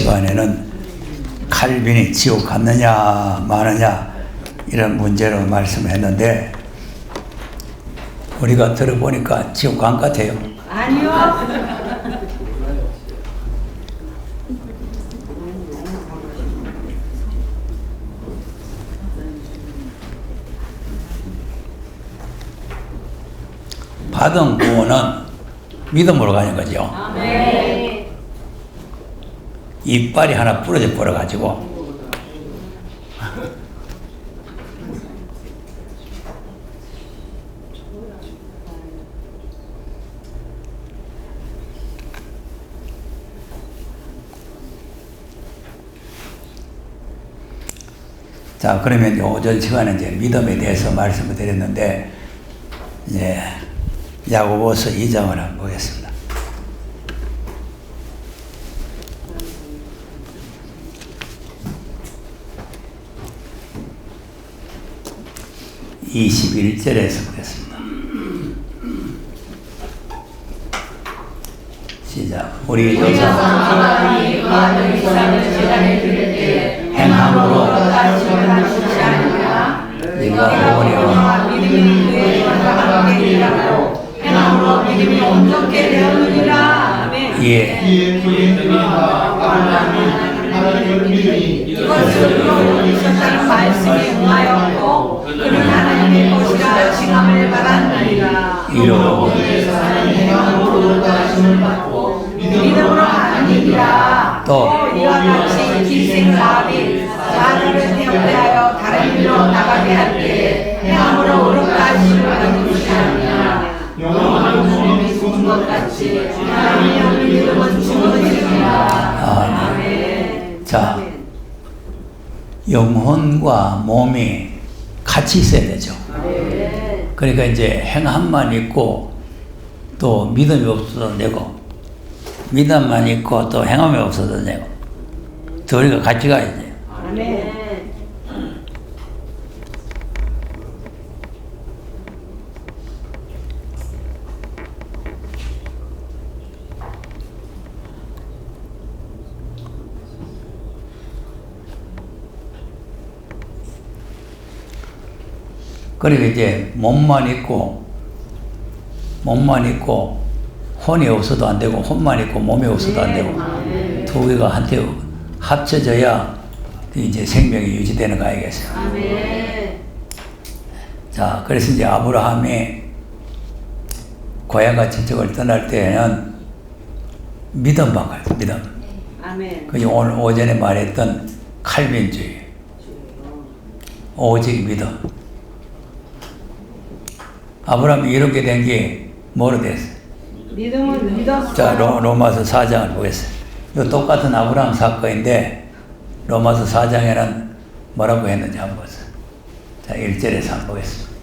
시간에는 칼빈이 지옥 갔느냐 마느냐 이런 문제로 말씀했는데 우리가 들어보니까 지옥 간 것 같아요. 아니요. 받은 구원은 믿음으로 가는 거죠. 네. 이빨이 하나 부러져 버려가지고 자, 그러면 오전 시간에 이제 믿음에 대해서 말씀을 드렸는데 이제 야고보서 2장을 한번 보겠습니다. (21절에서) 보겠습니다. 시작. 우리 조상 하나님이 그 아들 이삭을 제단에 드릴 때 행함으로 따지면 좋지 않느냐. 네가 오려와 믿음이 그의 전과 함께 일하고 행함으로 믿음이 온전케 되었느니라. 아멘. 예. 그의 믿음과 하나님을 믿으니 이것을 그로 올리셨다는 말씀에 응하였고 그는 하나님의 것이라 칭함을 받았느니라. 이로 하나님의 행함으로 다심을 받고 믿음으로 하는 일이라. 또 이와 같이 기생 라합이 자녀를 대역대하여 다른 길로 나가게 할 때 행함으로 어렵다 하심을 받은 것이 아니냐. 영원한 몸이 죽은 것 같이 하나님의 믿음은 죽어지리라. 아멘. 자, 영혼과 몸이 같이 있어야 되죠. 그러니까 이제 행함만 있고 또 믿음이 없어도 되고 믿음만 있고 또 행함이 없어도 되고 둘이가 같이 가야지. 아멘. 그리고 이제 몸만 있고 혼이 없어도 안 되고 혼만 있고 몸이 없어도 안 되고 두 개가 한테 합쳐져야 이제 생명이 유지되는 거 아니겠어요? 아멘. 자, 그래서 이제 아브라함이 고향과 친척을 떠날 때에는 믿음만 가요. 믿음. 아멘. 그게 오늘 오전에 말했던 칼빈주의. 오직 믿음. 아브라함이 이렇게 된 게 뭐로 됐어요? 믿음은 믿었어. 자, 로마서 4장을 보겠습니다. 이 똑같은 아브라함 사건인데 로마서 4장에는 뭐라고 했는지 한번 보세요. 자, 1절에서 한번 보겠습니다.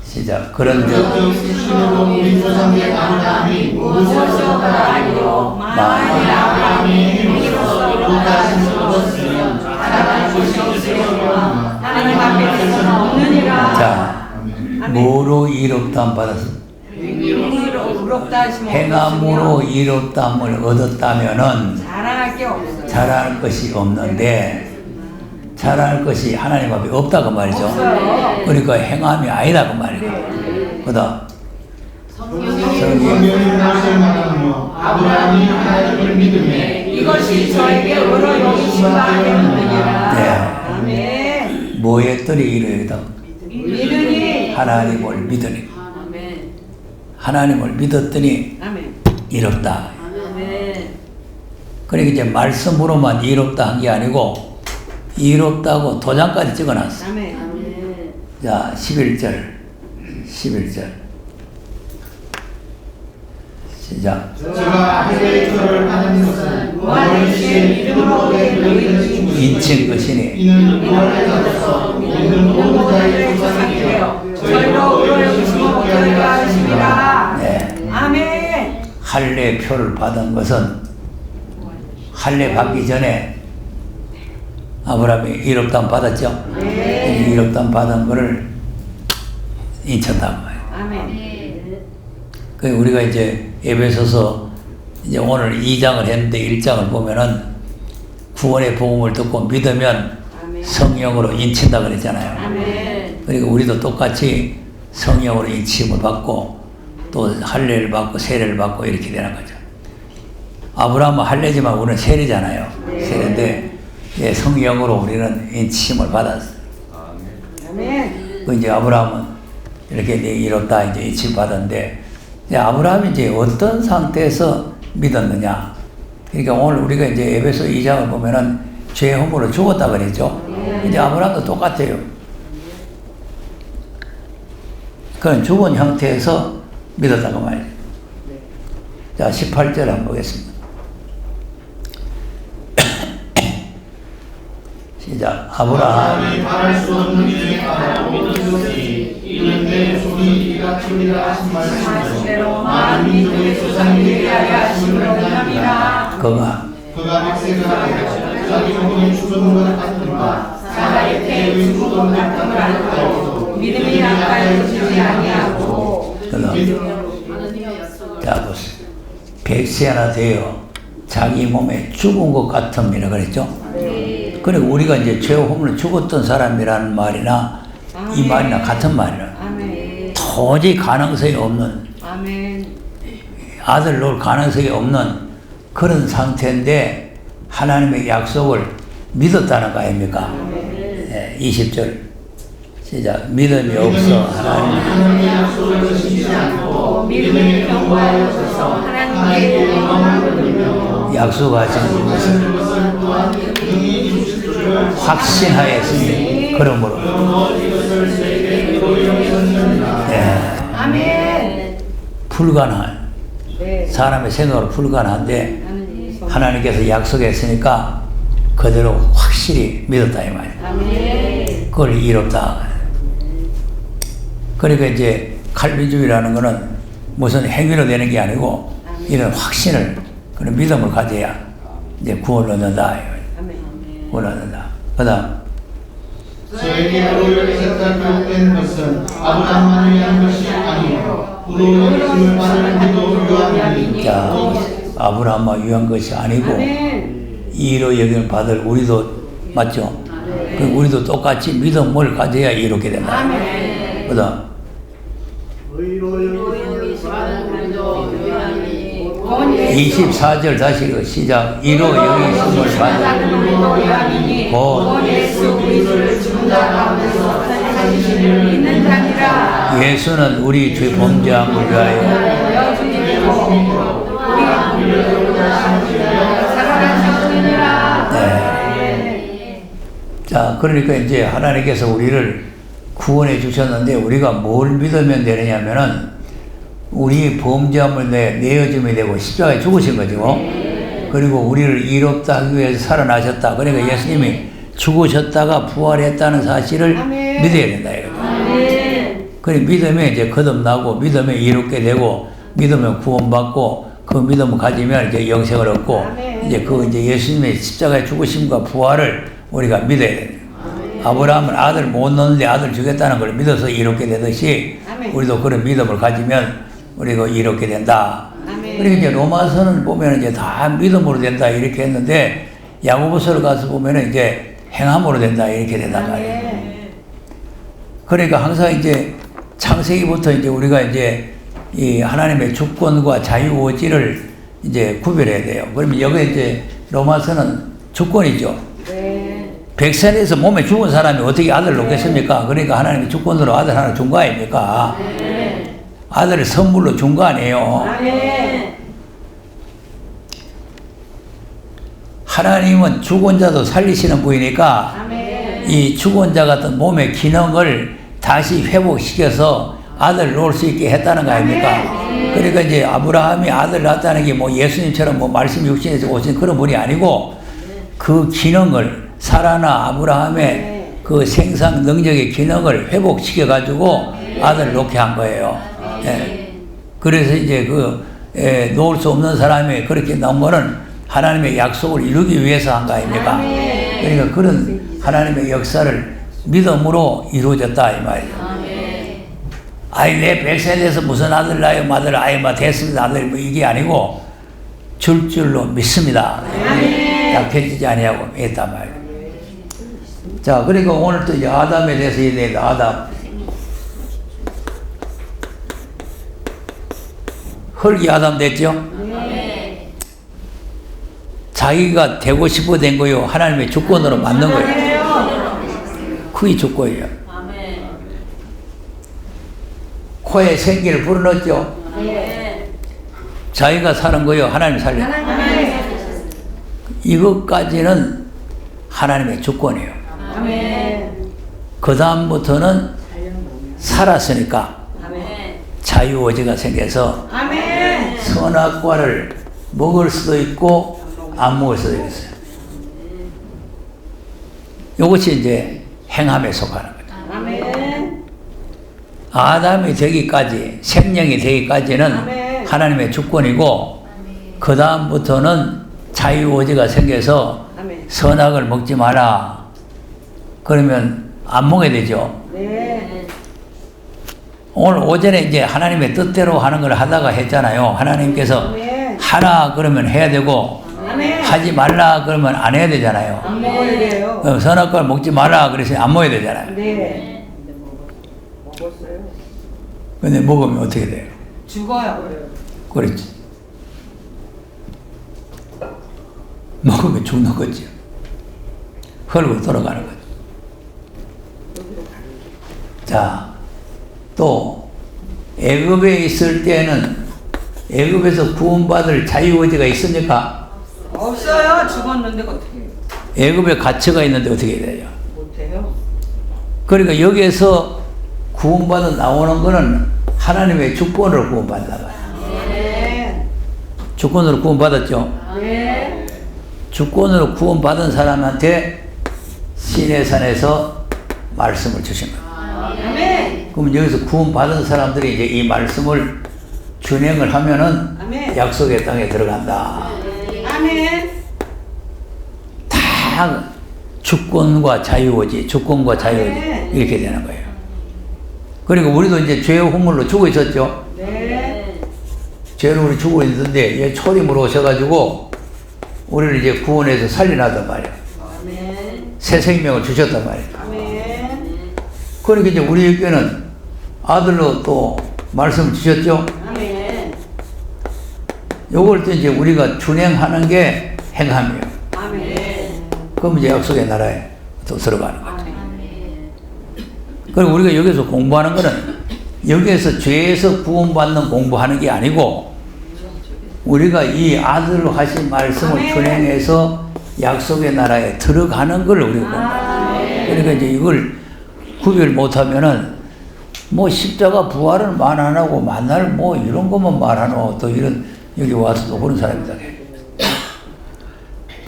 시작. 그런즉 수시로 우리 조상의 아브라함이 무엇이어가 아니요 만일 아브라함이 행위로서 이루다심을 얻었으면 자랑할 것이 없으려니와 하나님 앞에서는 없느니라. 자, 뭐로 이롭다함 받았어? 행위로 부럽다 하시면 행함으로 이롭다함을 얻었다면은 자랑할 게 없어요. 잘할 것이 없는데 잘할 것이 하나님 앞에 없다고 말이죠. 없어요. 그러니까 행함이 아니다 그 말이에요. 그다음 성경이 무엇을 말하며 아브라함이 하나님을 믿음에 이것이 저에게 의로 여기심과 되느니라. 네. 아멘. 뭐에 뜰이 이르다 믿으니. 하나님을 믿으니 아멘. 하나님을 믿었더니 아멘. 이롭다. 아멘. 그러니까 이제 말씀으로만 이롭다 한 게 아니고 이롭다고 도장까지 찍어놨어. 아멘. 아멘. 자, 11절 시작. 제가 해외의 절을 하는 것은 무한의 믿음으로 얻은 너희를 인친 것이니 이는 무한에서 모든 모두를 조상되어 저희로 의로 여기심을 얻게 하심이라. 네. 아멘. 할례 표를 받은 것은 할례 받기 전에 아브라함이 이롭다함 받았죠. 네. 이롭다함 받은 거를 인쳤다고 해요. 아멘. 그 우리가 이제 에베소서 이제 오늘 2장을 했는데 1장을 보면은 구원의 복음을 듣고 믿으면 성령으로 인친다 그랬잖아요. 아멘. 그리고 우리도 똑같이 성령으로 인침을 받고 또 할례를 받고 세례를 받고 이렇게 되는 거죠. 아브라함은 할례지만 우리는 세례잖아요. 세례인데 예, 성령으로 우리는 인침을 받았어요. 아멘. 그 이제 아브라함은 이렇게 이뤘다 이제 인침 받았는데 이제 아브라함이 이제 어떤 상태에서 믿었느냐. 그러니까 오늘 우리가 이제 에베소 2장을 보면은 죄 허물로 죽었다 그랬죠. 이제 아브라함도 똑같아요. 그건 죽은 형태에서 믿었다고 말이에요. 자, 18절 한번 보겠습니다. 시작. 아브라함이 바랄 수 없는 일에 바라고 믿었으니 이는 내 손이 이가 치리라 하신 말씀대로 많은 민족의 조상이 되게 하려 하심을 원함이라. 그가 백세가 되어 자기 몸이 죽은 것 같은가 사라의 태에 죽은 것 같음을 알고 믿음이 약하여 지지 아니하고. 자, 보세요. 백세나 되어 자기 몸에 죽은 것 같음이라 그랬죠. 그리고 우리가 이제 죄 허물로 죽었던 사람이라는 말이나 이 말이나 같은 말이라. 도저히 가능성이 없는 아들 놓을 가능성이 없는 그런 상태인데 하나님의 약속을 믿었다는 거 아닙니까? 20절 시작. 믿음이 없어 하나님의 약속을 지키지 않고 믿음에 경고하여서 하나님께 영광을 돌리며 약속하신 것을 확신하였으니 그러므로 아멘. 불가능한 사람의 생각으로 불가능한데 하나님께서 약속했으니까 그대로 확실히 믿었다 이 말이에요. 그걸 이뤘다. 그러니까 이제 칼빈주의라는 거는 무슨 행위로 되는 게 아니고 이런 확신을 그런 믿음을 가져야 이제 구원을 얻는다. 구원을 얻는다. 그다음 저에게 의롭다 교육된 것은 아브라함만을 위한 것이 아니요 우리의 힘을 받는 이도 유함이니. 자, 아브라함만 위한 것이 아니고 이로 여김을 받을 우리도 맞죠? 그 우리도 똑같이 믿음을 가져야 이렇게 된다. 그다음 24절 다시 그 시작. 이로 여김을 받을 곧 예수 그리스도를 죽은 자 가운데서 살리시는 믿는 자니라. 예수는 우리 죄 범죄함을 위하여 자, 그러니까 이제 하나님께서 우리를 구원해 주셨는데 우리가 뭘 믿으면 되느냐면은 우리 범죄함을 내어줌이 되고 십자가에 죽으신 거죠. 그리고 우리를 이롭다 하기 위해서 살아나셨다. 그러니까 예수님이 죽으셨다가 부활했다는 사실을 믿어야 된다. 그래 믿으면 이제 거듭나고 믿으면 이롭게 되고 믿으면 구원받고 그 믿음을 가지면 이제 영생을 얻고 이제 그 이제 예수님의 십자가에 죽으심과 부활을 우리가 믿어야 돼요. 아브라함은 아들 못 낳는데 아들 주겠다는 걸 믿어서 이롭게 되듯이 우리도 그런 믿음을 가지면 우리가 이롭게 된다. 그리고 이제 로마서는 보면 이제 다 믿음으로 된다 이렇게 했는데 야고보서를 가서 보면 이제 행함으로 된다 이렇게 된단 말이에요. 그러니까 항상 이제 창세기부터 이제 우리가 이제 이 하나님의 주권과 자유의지를 이제 구별해야 돼요. 그러면 여기 이제 로마서는 주권이죠. 백산에서 몸에 죽은 사람이 어떻게 아들을 놓겠습니까? 그러니까 하나님의 주권으로 아들 하나 준 거 아닙니까? 아들을 선물로 준 거 아니에요. 하나님은 죽은 자도 살리시는 분이니까 이 죽은 자 같은 몸의 기능을 다시 회복시켜서 아들을 놓을 수 있게 했다는 거 아닙니까? 그러니까 이제 아브라함이 아들을 낳았다는 게 뭐 예수님처럼 뭐 말씀 육신에서 오신 그런 분이 아니고 그 기능을 사라나 아브라함의 그 생산 능력의 기능을 회복시켜가지고 아들을 놓게 한 거예요. 그래서 이제 놓을 수 없는 사람이 그렇게 나온 거는 하나님의 약속을 이루기 위해서 한 거 아닙니까? 그러니까 그런 하나님의 역사를 믿음으로 이루어졌다 이 말이에요. 아이 내 백세 돼서 무슨 아들 낳아요 마들 아이 마 됐습니다 아들 뭐 이게 아니고 줄 줄로 믿습니다. 약해지지 아니하고 했단 말이에요. 자, 그리고 오늘 또 이제 아담에 대해서 얘기해요. 아담. 흙이 아담 됐죠? 네. 자기가 되고 싶어 된 거요. 하나님의 주권으로 만든 거예요. 그게 주권이에요. 코에 생기를 불어넣었죠? 네. 자기가 사는 거요. 하나님이 살려. 이것까지는 하나님의 주권이에요. 아멘. 그 다음부터는 살았으니까 자유의지가 생겨서 아멘. 선악과를 먹을 수도 있고 안 먹을 수도 있어요. 이것이 이제 행함에 속하는 거죠. 아멘. 아담이 되기까지, 생명이 되기까지는 아멘. 하나님의 주권이고 그 다음부터는 자유의지가 생겨서 아멘. 선악을 먹지 마라. 그러면 안 먹게 되죠. 네. 오늘 오전에 이제 하나님의 뜻대로 하는 걸 하다가 했잖아요. 하나님께서 아멘. 하라 그러면 해야 되고 아멘. 하지 말라 그러면 안 해야 되잖아요. 안 먹어야 돼요. 그럼 선악과를 먹지 마라 그래서 안 먹어야 되잖아요. 네. 먹었어요. 근데 먹으면 어떻게 돼요? 죽어요. 그렇지. 먹으면 죽는 거죠. 헐고 돌아가는 거죠. 자, 또 애굽에 있을 때는 애굽에서 구원받을 자유의지가 있습니까? 없어요. 죽었는데 어떻게 해요? 애굽에 갇혀가 있는데 어떻게 해야 돼요? 못해요. 그러니까 여기에서 구원받아 나오는 거는 하나님의 주권으로 구원받나 봐요. 네. 주권으로 구원받았죠? 네. 주권으로 구원받은 사람한테 시내산에서 말씀을 주신 거예요. 아멘. 그럼 여기서 구원받은 사람들이 이제 이 말씀을 준행을 하면은 아멘. 약속의 땅에 들어간다. 아멘. 다 주권과 자유의지, 주권과 자유의지 아멘. 이렇게 되는 거예요. 그리고 우리도 이제 죄의 허물로 죽어 있었죠. 네. 죄로 우리 죽어 있는데 얘 초림으로 오셔가지고 우리를 이제 구원해서 살려놨단 말이에요. 아멘. 새 생명을 주셨단 말이에요. 아멘. 그러니까 이제 우리에게는 아들로 또 말씀을 주셨죠. 아멘. 요걸 또 이제 우리가 준행하는 게 행함이에요. 아멘. 그럼 이제 약속의 나라에 또 들어가는 거죠. 아멘. 그리고 우리가 여기서 공부하는 거는 여기에서 죄에서 구원받는 공부하는 게 아니고 우리가 이 아들로 하신 말씀을 아멘. 준행해서 약속의 나라에 들어가는 걸 우리가 공부해요. 그러니까 이제 이걸 구별 못하면은 뭐 십자가 부활을 말 안 하고 만날 뭐 이런 것만 말하노 또 이런 여기 와서도 그런 사람이다.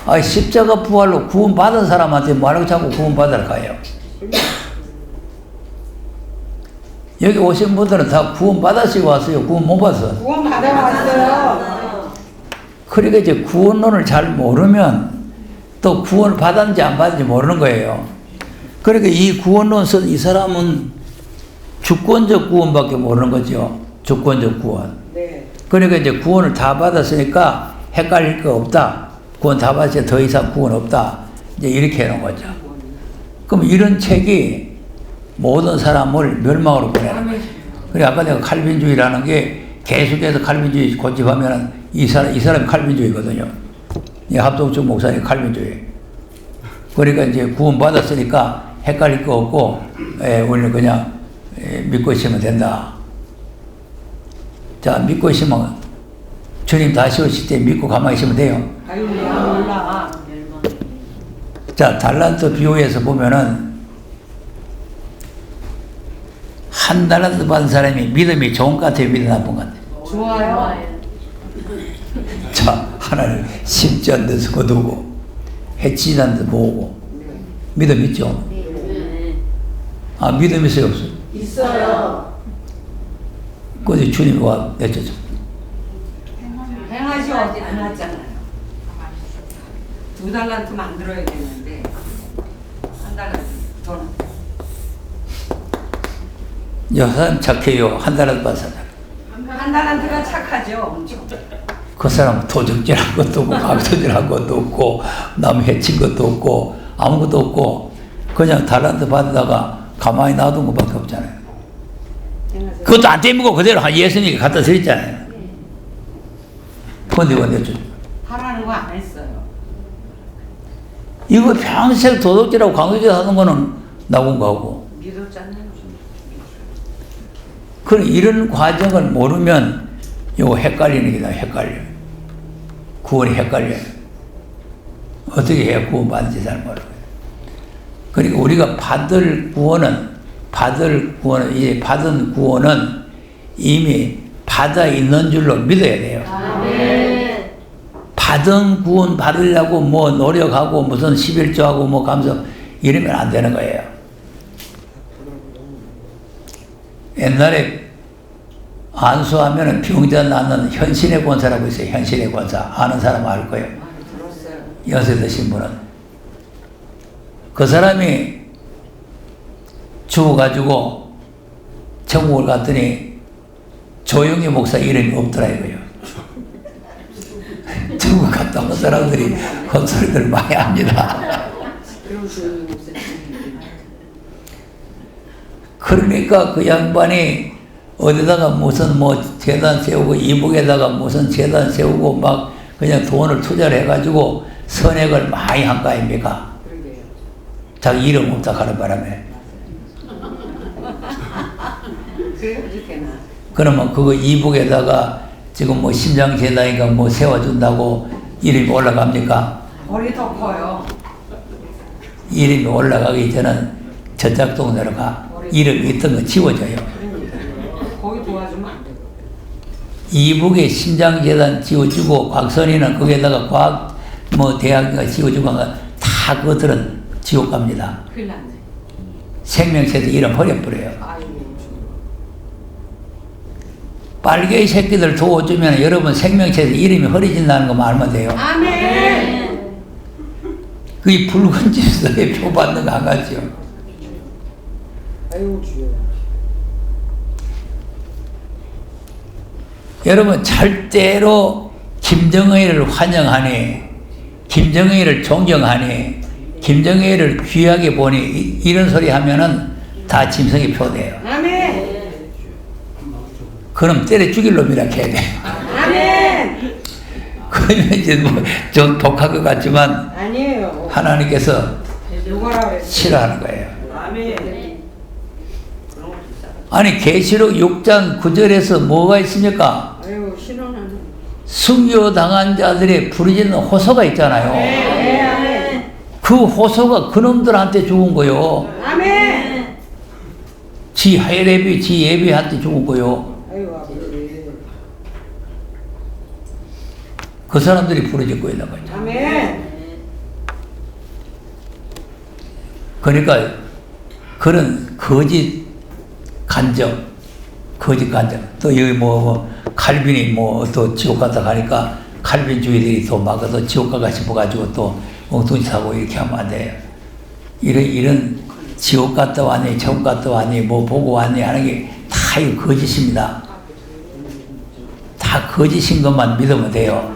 아 십자가 부활로 구원받은 사람한테 말하고 자꾸 구원받을까요? 여기 오신 분들은 다 구원받으시고 왔어요. 구원 못 받았어. 구원 받아왔어요. 그러니까 이제 구원론을 잘 모르면 또 구원을 받았는지 안 받았는지 모르는 거예요. 그러니까 이 구원론 쓴 이 사람은 주권적 구원밖에 모르는 거죠. 주권적 구원. 네. 그러니까 이제 구원을 다 받았으니까 헷갈릴 거 없다. 구원 다 받았으니까 더 이상 구원 없다. 이제 이렇게 해놓은 거죠. 그럼 이런 책이 모든 사람을 멸망으로 보내는 거예요. 그래 아까 내가 칼빈주의라는 게 계속해서 칼빈주의 고집하면은 이 사람이 칼빈주의거든요. 이 합동적 목사님 칼빈주의. 그러니까 이제 구원 받았으니까 헷갈릴 거 없고 우리는 그냥 믿고 있으면 된다. 자 믿고 있으면 주님 다시 오실 때 믿고 가만히 있으면 돼요. 아유 몰라. 자 달란트 비유에서 보면은 한 달란트 받은 사람이 믿음이 좋은 것 같아요? 믿음 나쁜 것 같아요? 좋아요. 자, 하나님 심지 않는 데서 거두고 해치지 않는 데서 모으고 믿음 있죠? 아, 믿음 있어요? 없어요? 있어요. 그런데 주님이 와 내쫓죠. 행하지 않았잖아요. 2달란트 만들어야 되는데 1달란트 돈. 요 사람 착해요. 한 달라도 받았어요. 한달한테가 착하죠. 엄청. 그 사람은 도적질한 것도 없고 강도질한 것도 없고 남 해친 것도 없고 아무것도 없고 그냥 달란트 받다가 가만히 놔둔 것밖에 없잖아요. 그것도 안 떼먹고 그대로 예수님께 갖다 드렸잖아요. 근데 왜 줘? 하라는 거 안 했어요. 이거 평생 도둑질하고 강도질 하는 거는 나온 거고. 믿었잖아요. 그럼 이런 과정을 모르면 이거 헷갈리는 게다 헷갈려요. 구원이 헷갈려요. 어떻게 해야 구원받는지 잘 모르고요. 그러니까 우리가 받은 구원은 이미 받아 있는 줄로 믿어야 돼요. 아멘. 받은 구원 받으려고 뭐 노력하고 무슨 11조하고 뭐 감사 이러면 안 되는 거예요. 옛날에 안수하면 병자 낳는 현신의 권사라고 있어요. 현신의 권사. 아는 사람 알 거예요. 들었어요. 연세 드신 분은. 그 사람이 죽어가지고 천국을 갔더니 조용히 목사 이름이 없더라 이거예요. 천국 갔다 온 사람들이 헛소리들 많이 합니다. 그러니까 그 양반이 어디다가 무슨 뭐 재단 세우고 이북에다가 무슨 재단 세우고 막 그냥 돈을 투자를 해가지고 선액을 많이 한 거 아닙니까? 자기 이름 없다 하는 바람에. 그러면 그거 이북에다가 지금 뭐 심장재단인가 뭐 세워준다고 이름이 올라갑니까? 머리 더 커요. 이름이 올라가기 전에는 저쪽 동네로 가. 이름이 있던 거 지워져요. 거기 도와주면 안 돼요. 이북에 심장재단 지어주고 곽선이는 거기에다가 과학 뭐 대학가 지어주고 다 그것들은 지옥 갑니다. 큰일 났네. 생명체도 이름 버려버려요. 아이고. 빨개 새끼들 도와주면 여러분 생명체에서 이름이 흐려진다는 거 알면 돼요. 아멘. 그게 붉은 질서에 표받는 거 안 같죠. 아이고 주여. 여러분 절대로 김정은이를 환영하니, 김정은이를 존경하니, 김정은이를 귀하게 보니 이런 소리 하면은 다 짐승이 표돼요. 아멘. 그럼 때려 죽일 놈이라 해야 돼요. 아멘. 그러면 이제 뭐 좀 독할 것 같지만 아니에요. 하나님께서 누가라고 했어요? 싫어하는 거예요. 아멘. 아니 계시록 6장 9절에서 뭐가 있습니까? 아이고 신원하는. 순교당한 자들의 부르짖는 호소가 있잖아요. 네, 아멘. 그 호소가 그놈들한테 죽은 거요. 아멘. 지 하이레비, 지 예비한테 죽은 거요. 아이고 아버지. 그 사람들이 부르짖고 있는 거죠. 아멘. 그러니까 그런 거짓 간정, 또 여기 뭐 칼빈이 뭐 또 지옥 갔다 가니까 칼빈주의들이 또 막 또 지옥 가가 싶어가지고 또 엉뚱이 사고 이렇게 하면 안 돼요. 이런 지옥 갔다 왔니, 천국 갔다 왔니, 뭐 보고 왔니 하는 게 다 이거 거짓입니다. 다 거짓인 것만 믿으면 돼요.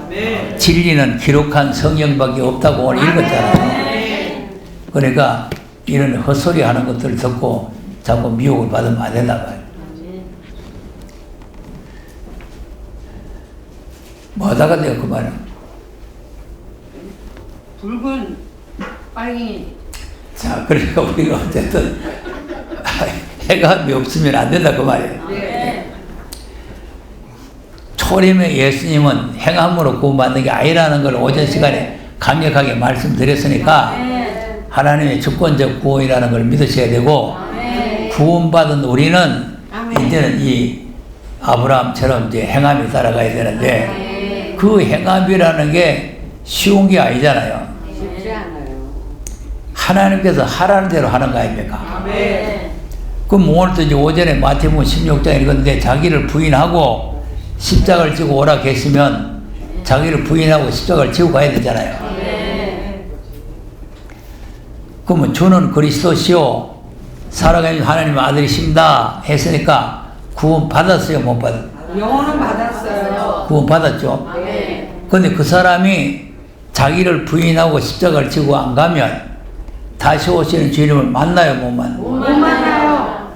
진리는 기록한 성경밖에 없다고 오늘 읽었잖아요. 그러니까 이런 헛소리 하는 것들을 듣고 자꾸 미혹을 받으면 안 된다 봐요. 뭐 하다가 내가 그 말이야. 붉은 빨갱이. 자, 그러니까 우리가 어쨌든 해감이 없으면 안 된다 그 말이에요. 네. 초림의 예수님은 행함으로 구원받는 게 아니라는 걸 오전 시간에 강력하게 말씀드렸으니까 하나님의 주권적 구원이라는 걸 믿으셔야 되고 구원받은 우리는 이제는 이 아브라함처럼 이제 행함이 따라가야 되는데 그 행함이라는 게 쉬운 게 아니잖아요. 쉽지 않아요. 하나님께서 하라는 대로 하는 거 아닙니까? 아멘. 그럼 오늘도 이제 오전에 마태복음 16장 읽었는데 자기를 부인하고 십자가를 지고 오라 계시면 자기를 부인하고 십자가를 지고 가야 되잖아요. 그러면 주는 그리스도시요 살아가신 하나님 아들이십니다 했으니까 구원 받았어요, 못 받았어요? 영혼은 받았어요. 구원 받았죠. 근데 그 사람이 자기를 부인하고 십자가를 지고 안 가면 다시 오시는 주님을 만나요, 못 만나요? 못 만나요.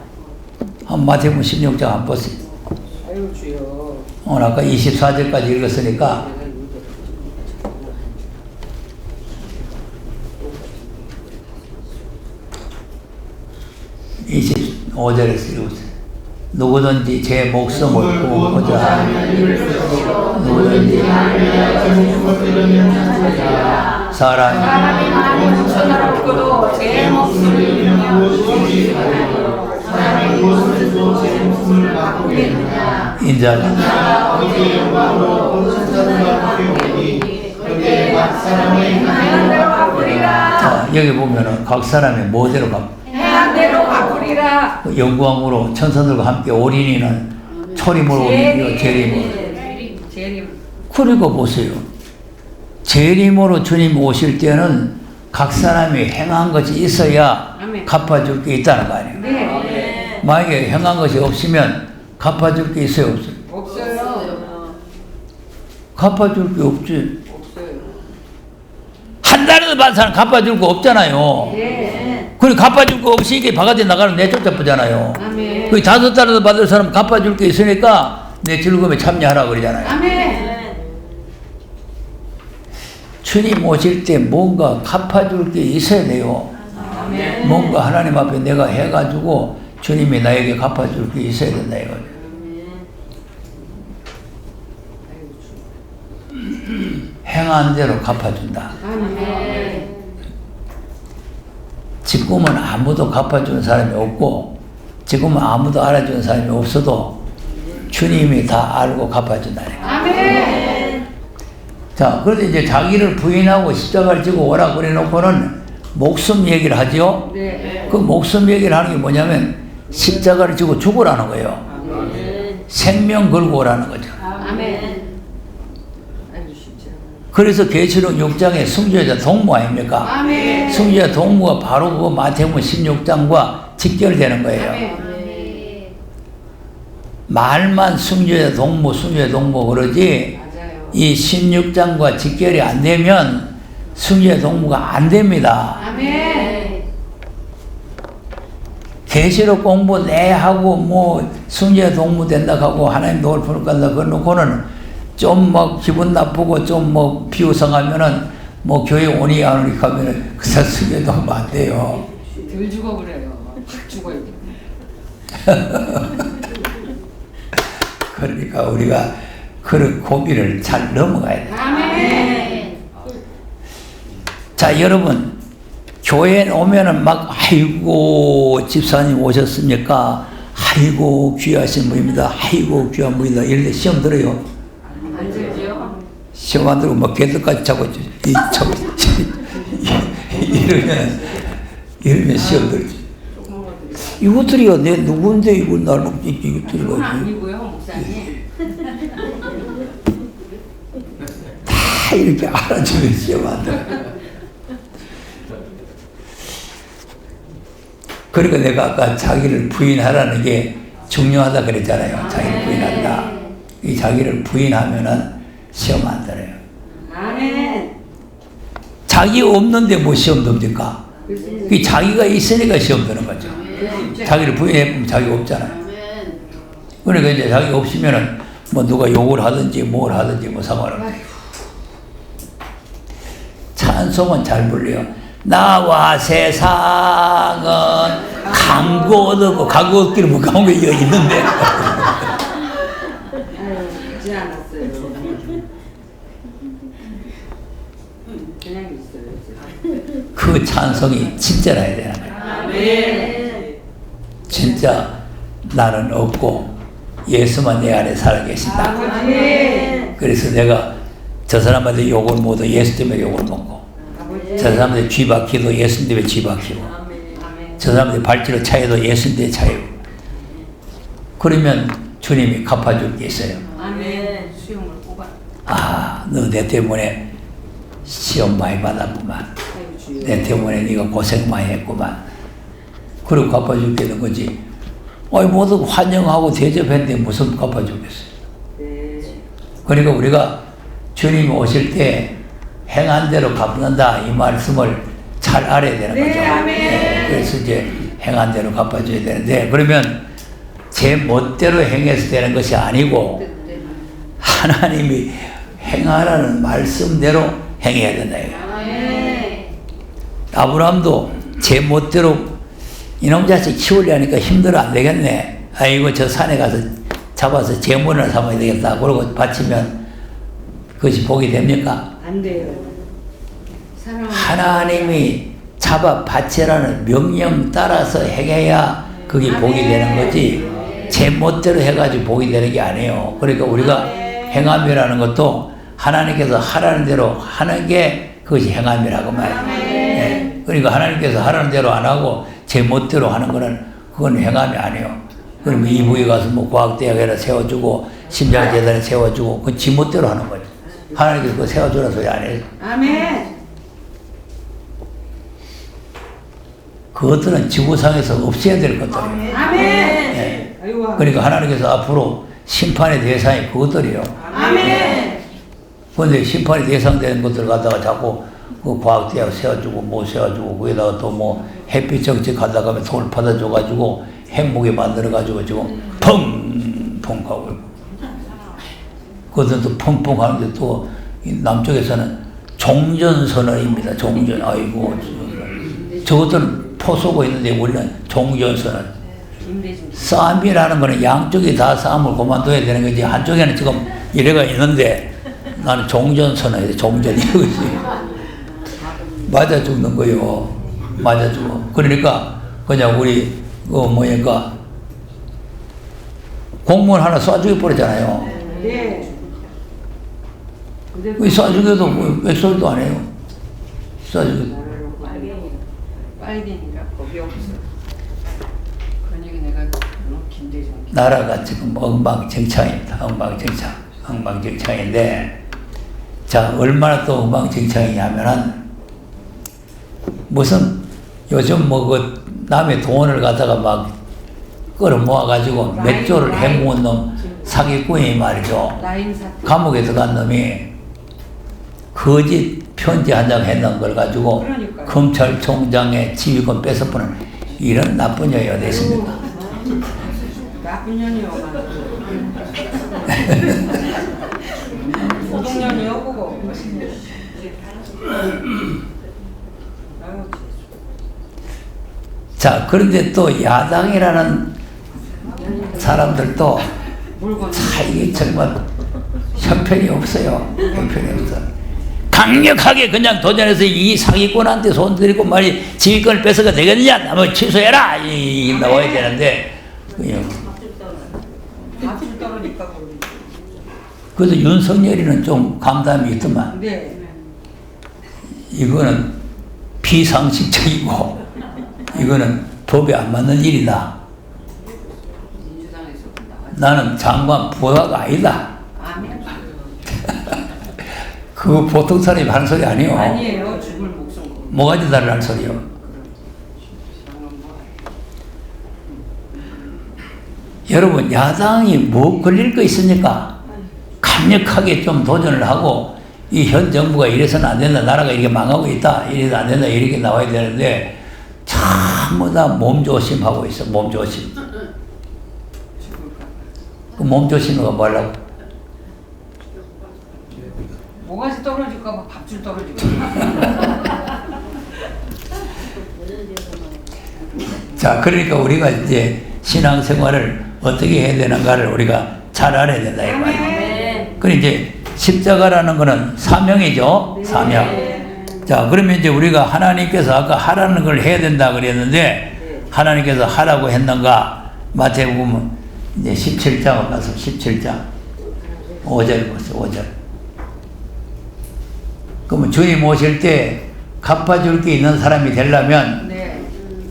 한 마태복음 16장 한번 보세요. 아유 주여. 오늘 아까 24절까지 읽었으니까 25절에서 읽으세요. 누구든지 제 목숨을 구원하고자 누구든지 사람이 많이 붙여넣고도 제 목숨을 잃으면 무엇이 가요? 사람이 무엇으로 제 목숨을 바꾸겠느냐? 인자가 어디에 영광으로 천사들과 함께 오니 그때 각 사람의 행한 대로 갚으리라. 자, 여기 보면은 각 사람이 뭐대로 갚 행한 대로 갚으리라. 영광으로 천사들과 함께 오리니는 초림으로 오리니요 재림으로. 재림. 그리고 보세요. 재림으로 주님 오실 때는 각 사람이 행한 것이 있어야 아멘. 갚아줄 게 있다는 거 아니에요. 네. 만약에 행한 것이 없으면 갚아줄 게 있어요, 없어요? 없어요. 갚아줄 게 없지. 없어요. 한 달에도 받은 사람 갚아줄 거 없잖아요. 네. 그리고 갚아줄 거 없이 이게 바깥에 나가면 내쫓아 보잖아요. 아멘. 그 5달에도 받을 사람 갚아줄 게 있으니까 내 즐거움에 참여하라 그러잖아요. 아멘. 주님 오실 때 뭔가 갚아줄 게 있어야 돼요. 아멘. 뭔가 하나님 앞에 내가 해가지고 주님이 나에게 갚아줄 게 있어야 된다 이거죠. 행한 대로 갚아준다. 아멘. 지금은 아무도 갚아주는 사람이 없고 지금은 아무도 알아주는 사람이 없어도 주님이 다 알고 갚아준다네. 아멘. 자, 그런데 이제 자기를 부인하고 십자가를 지고 오라 그래 놓고는 목숨 얘기를 하죠. 네. 그 목숨 얘기를 하는 게 뭐냐면 십자가를 지고 죽으라는 거예요. 아멘. 생명 걸고 오라는 거죠. 아멘. 아주 쉽지 않아요. 그래서 계시록 6장에 승주자 동무 아닙니까? 아멘. 승주자 동무가 바로 그 마태복음 16장과 직결되는 거예요. 아멘. 말만 승주자 동무 그러지 맞아요. 이 16장과 직결이 안 되면 승주자 동무가 안 됩니다. 아멘. 계시록 공부 내 하고 뭐 승주자 동무 된다 하고 하나님 도울 푸는 간다 그러고는 좀 막 기분 나쁘고 좀 뭐 비우성하면은 뭐 교회 오니 안 오니 하면은 그 사람 승주자 동무 안 돼요. 덜 죽어버려요. 확 죽어요. 그러니까 우리가 그런 고비를 잘 넘어가야 돼. 아멘. 자, 여러분, 교회에 오면은 막, 아이고, 집사님 오셨습니까? 아이고, 귀하신 분입니다. 아이고, 귀한 분이다. 이럴 때 시험 들어요. 안 들죠? 시험 안 들고 막 개들까지 잡고, 이러면 시험 들지. 이것들이요, 내 누군데 이걸 나를 이것들이가. 그건 아니고요, 목사님. 다 이렇게 알아주면 시험 안 들어. 그러니까 내가 아까 자기를 부인하라는 게 중요하다 그랬잖아요. 자기를 부인한다. 이 자기를 부인하면은 시험 안 들어요. 아멘. 자기 없는데 뭐 시험 듭니까? 그 자기가 있으니까 시험 드는 거죠. 자기를 부인해보면 자기가 없잖아요. 그러니까 이제 자기가 없으면은 뭐 누가 욕을 하든지 뭘 하든지 뭐 상관없어요. 찬송은 잘 불려요. 나와 세상은 강구 얻고 강구 얻기를 못 가온 게 있는데. 아유, 하지 않았어요. 그냥 있어요. 그 찬송이 진짜라야 되는 거예요. 아멘. 진짜 나는 없고 예수만 내 안에 살아계신다. 아멘. 그래서 내가 저 사람한테 욕을 못해 예수 때문에 욕을 먹고 저 사람한테 쥐박히도 예수 때문에 쥐박히고 아멘. 저 사람한테 발치로 차여도 예수 때문에 차이고 그러면 주님이 갚아줄 게 있어요. 아멘. 수용을 뽑아. 아, 너 내 때문에 시험 많이 받았구만. 아이고 주여. 내 때문에 네가 고생 많이 했구만. 그리고 갚아주겠는 거지. 모두 환영하고 대접했는데 무슨 갚아주겠어요. 그러니까 우리가 주님이 오실 때 행한 대로 갚는다 이 말씀을 잘 알아야 되는 거죠. 네, 그래서 이제 행한 대로 갚아줘야 되는데, 그러면 제 멋대로 행해서 되는 것이 아니고 하나님이 행하라는 말씀대로 행해야 된다. 아브라함도 제 멋대로 이놈 자식 키우려니까 힘들어 안 되겠네. 아이고 저 산에 가서 잡아서 제물을 삼아야 되겠다. 그러고 바치면 그것이 복이 됩니까? 안 돼요. 하나님이 잡아 바치라는 명령 따라서 행해야 그게 복이 되는 거지, 제 멋대로 해가지고 복이 되는 게 아니에요. 그러니까 우리가 행함이라는 것도 하나님께서 하라는 대로 하는 게 그것이 행함이라고 말이에요. 네. 그러니까 하나님께서 하라는 대로 안 하고 제 멋대로 하는 거는 그건 행함이 아니에요. 그러면 이부에 가서 뭐 과학대학에다 세워주고 심장재단에 세워주고 그건 지 멋대로 하는 거죠. 하나님께서 그거 세워주라 소리 아니에요. 아멘. 그것들은 지구상에서 없애야 될 것들이에요. 아멘. 네. 그러니까 하나님께서 앞으로 심판의 대상이 그것들이에요. 아멘. 그런데 심판의 대상되는 것들을 갖다가 자꾸 그 과학대학 세워주고 뭐 세워주고 거기다가 또 뭐 햇빛 정책 하다가 하면 돈을 받아줘가지고 행복에 만들어가지고 지금 펑펑 하고 있고, 그것은 또 펑펑 하는데 또 남쪽에서는 종전선언입니다. 종전. 아이고 저것들은 포쏘고 있는데 우리는 종전선언. 싸움이라는 거는 양쪽이 다 싸움을 그만둬야 되는 거지. 한쪽에는 지금 이래가 있는데 나는 종전선언이래. 종전 이거지. 맞아 죽는 거요. 맞아 죽어. 그러니까 그냥 우리 뭐니까 공무원 하나 쏴주게 버리잖아요. 네. 왜 쏴주게도 왜 소리도 안 해요? 쏴주게. 빨갱이가 겁이 없어. 그런 얘기 내가 김대중. 나라가 지금 엉망진창입니다. 엉망진창인데, 자, 얼마나 또 엉망진창이냐면은, 무슨 요즘 뭐 그 남의 돈을 갖다가 막 끌어 모아가지고 몇 조를 해모은 놈 사기꾼이 말이죠. 감옥에 들어간 놈이 거짓 편지 한 장 했는 걸 가지고 그러니까요. 검찰총장의 지휘권 뺏어보는 이런 나쁜 년이 어디 있습니까? 나쁜 년이요. 소동년이요 그거. 자, 그런데 또 야당이라는 사람들도 자, 이게 정말 형편이 없어요. 형편이 없어. 강력하게 그냥 도전해서 이 사기꾼한테 손들이고 말이 지휘권을 뺏어가 되겠느냐? 나뭐 취소해라! 이 나와야 되는데, 그냥. 그래서 윤석열이는 좀 감담이 있더만. 네. 이거는 비상식적이고, 이거는 법에 안 맞는 일이다. 나는 장관 부하가 아니다. 그 보통 사람이 하는 소리 아니에요. 아니에요. 죽을 목숨. 뭐가지 다르는 소리요. 여러분, 야당이 뭐 걸릴 거 있습니까? 강력하게 좀 도전을 하고, 이 현 정부가 이래서는 안 된다, 나라가 이렇게 망하고 있다, 이래서 안 된다, 이렇게 나와야 되는데, 전부 다 몸조심하고 있어, 몸조심. 그 몸조심이가 뭐라고? 뭐가지 떨어질까 봐 밥줄 떨어질까. 자, 그러니까 우리가 이제 신앙생활을 어떻게 해야 되는가를 우리가 잘 알아야 된다, 이 말이에요. 그리고 이제 십자가라는 거는 사명이죠, 사명. 자, 그러면 이제 우리가 하나님께서 아까 하라는 걸 해야 된다 그랬는데, 하나님께서 하라고 했는가? 마태복음 이제 17장을 가서 17장 5절 보세요. 5절. 그러면 주님 오실 때 갚아줄 게 있는 사람이 되려면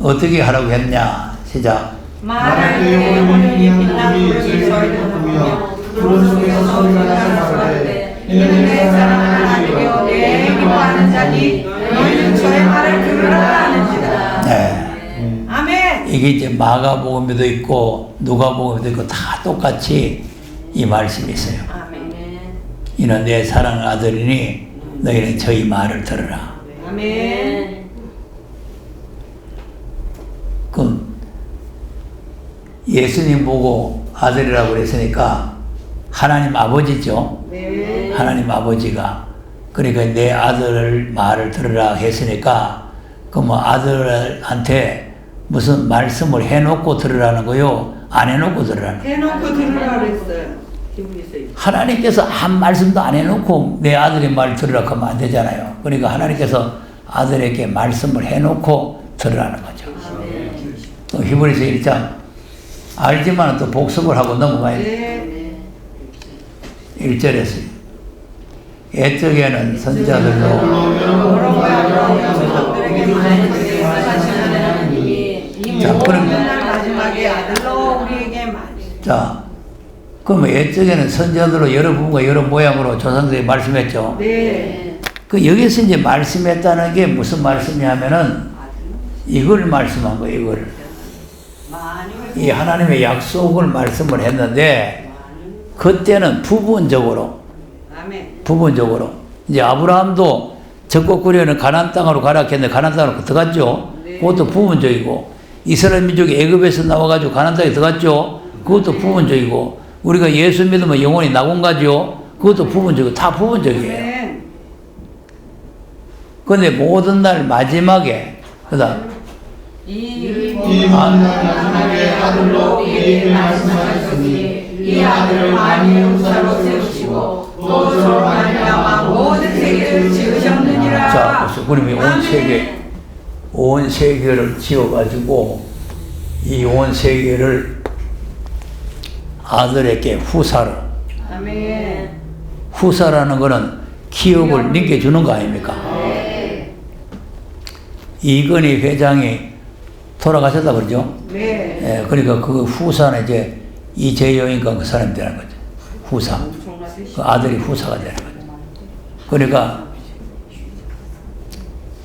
어떻게 하라고 했냐? 시작. 말할 때 영혼이 빛나는 불을 저희를 보며 불 속에서 소리가 나는데 이는 내 사랑하는 하나님이여 내 기뻐하는 자니 너희는 저의 말을 들으라 하는지라. 네. 아멘. 이게 이제 마가복음에도 있고 누가복음에도 있고 다 똑같이 이 말씀이 있어요. 아멘. 이는 내 사랑하는 아들이니 너희는 저희 말을 들으라. 아멘. 그럼 예수님 보고 아들이라고 그랬으니까 하나님 아버지죠. 네. 하나님 아버지가 그러니까 내 아들 말을 들으라 했으니까 그 뭐 아들한테 무슨 말씀을 해놓고 들으라는 거요? 안 해놓고 들으라는 거요? 해놓고 들으라 그랬어요. 하나님께서 한 말씀도 안 해놓고 내 아들의 말을 들으라 하면 안 되잖아요. 그러니까 하나님께서 아들에게 말씀을 해놓고 들으라는 거죠. 또 히브리서 1장 알지만 또 복습을 하고 넘어가야 돼요. 1절에서 옛적에는 선자들로 자, 그럼 마지막에 아들로 우리에게 말해. 자, 그러면 옛적에는 선자들로 여러 부분과 여러 모양으로 조상들이 말씀했죠. 네. 그 여기서 이제 말씀했다는 게 무슨 말씀이냐면은 이걸 말씀한 거예요. 이걸 이 하나님의 약속을 말씀을 했는데 그때는 부분적으로 이제 아브라함도 적국거리는 가나안 땅으로 가라 했는데 가나안 땅으로 들어갔죠. 그것도 부분적이고 이스라엘 민족이 애굽에서 나와가지고 가나안 땅에 들어갔죠. 그것도 부분적이고 우리가 예수 믿으면 영원히 낙원 가죠. 그것도 부분적이고 다 부분적이에요. 그런데 모든 날 마지막에 그다음 이 마지막에 아들로 우리에게 말씀하셨으니 이 아들을 만유의 후사로 세우시고 또 저로 말미암아 모든 세계를 지으셨느니라. 자, 그래서 그러면 온 세계를 지어가지고 이 온 세계를 아들에게 후사로. 아멘. 후사라는 거는 기업을 넘겨주는 거 아닙니까? 이건희 회장이 돌아가셨다 그러죠? 네. 예, 그러니까 그 후사는 이제 이재용인가 그 사람이 되는 거죠. 후사. 그 아들이 후사가 되는 거죠. 그러니까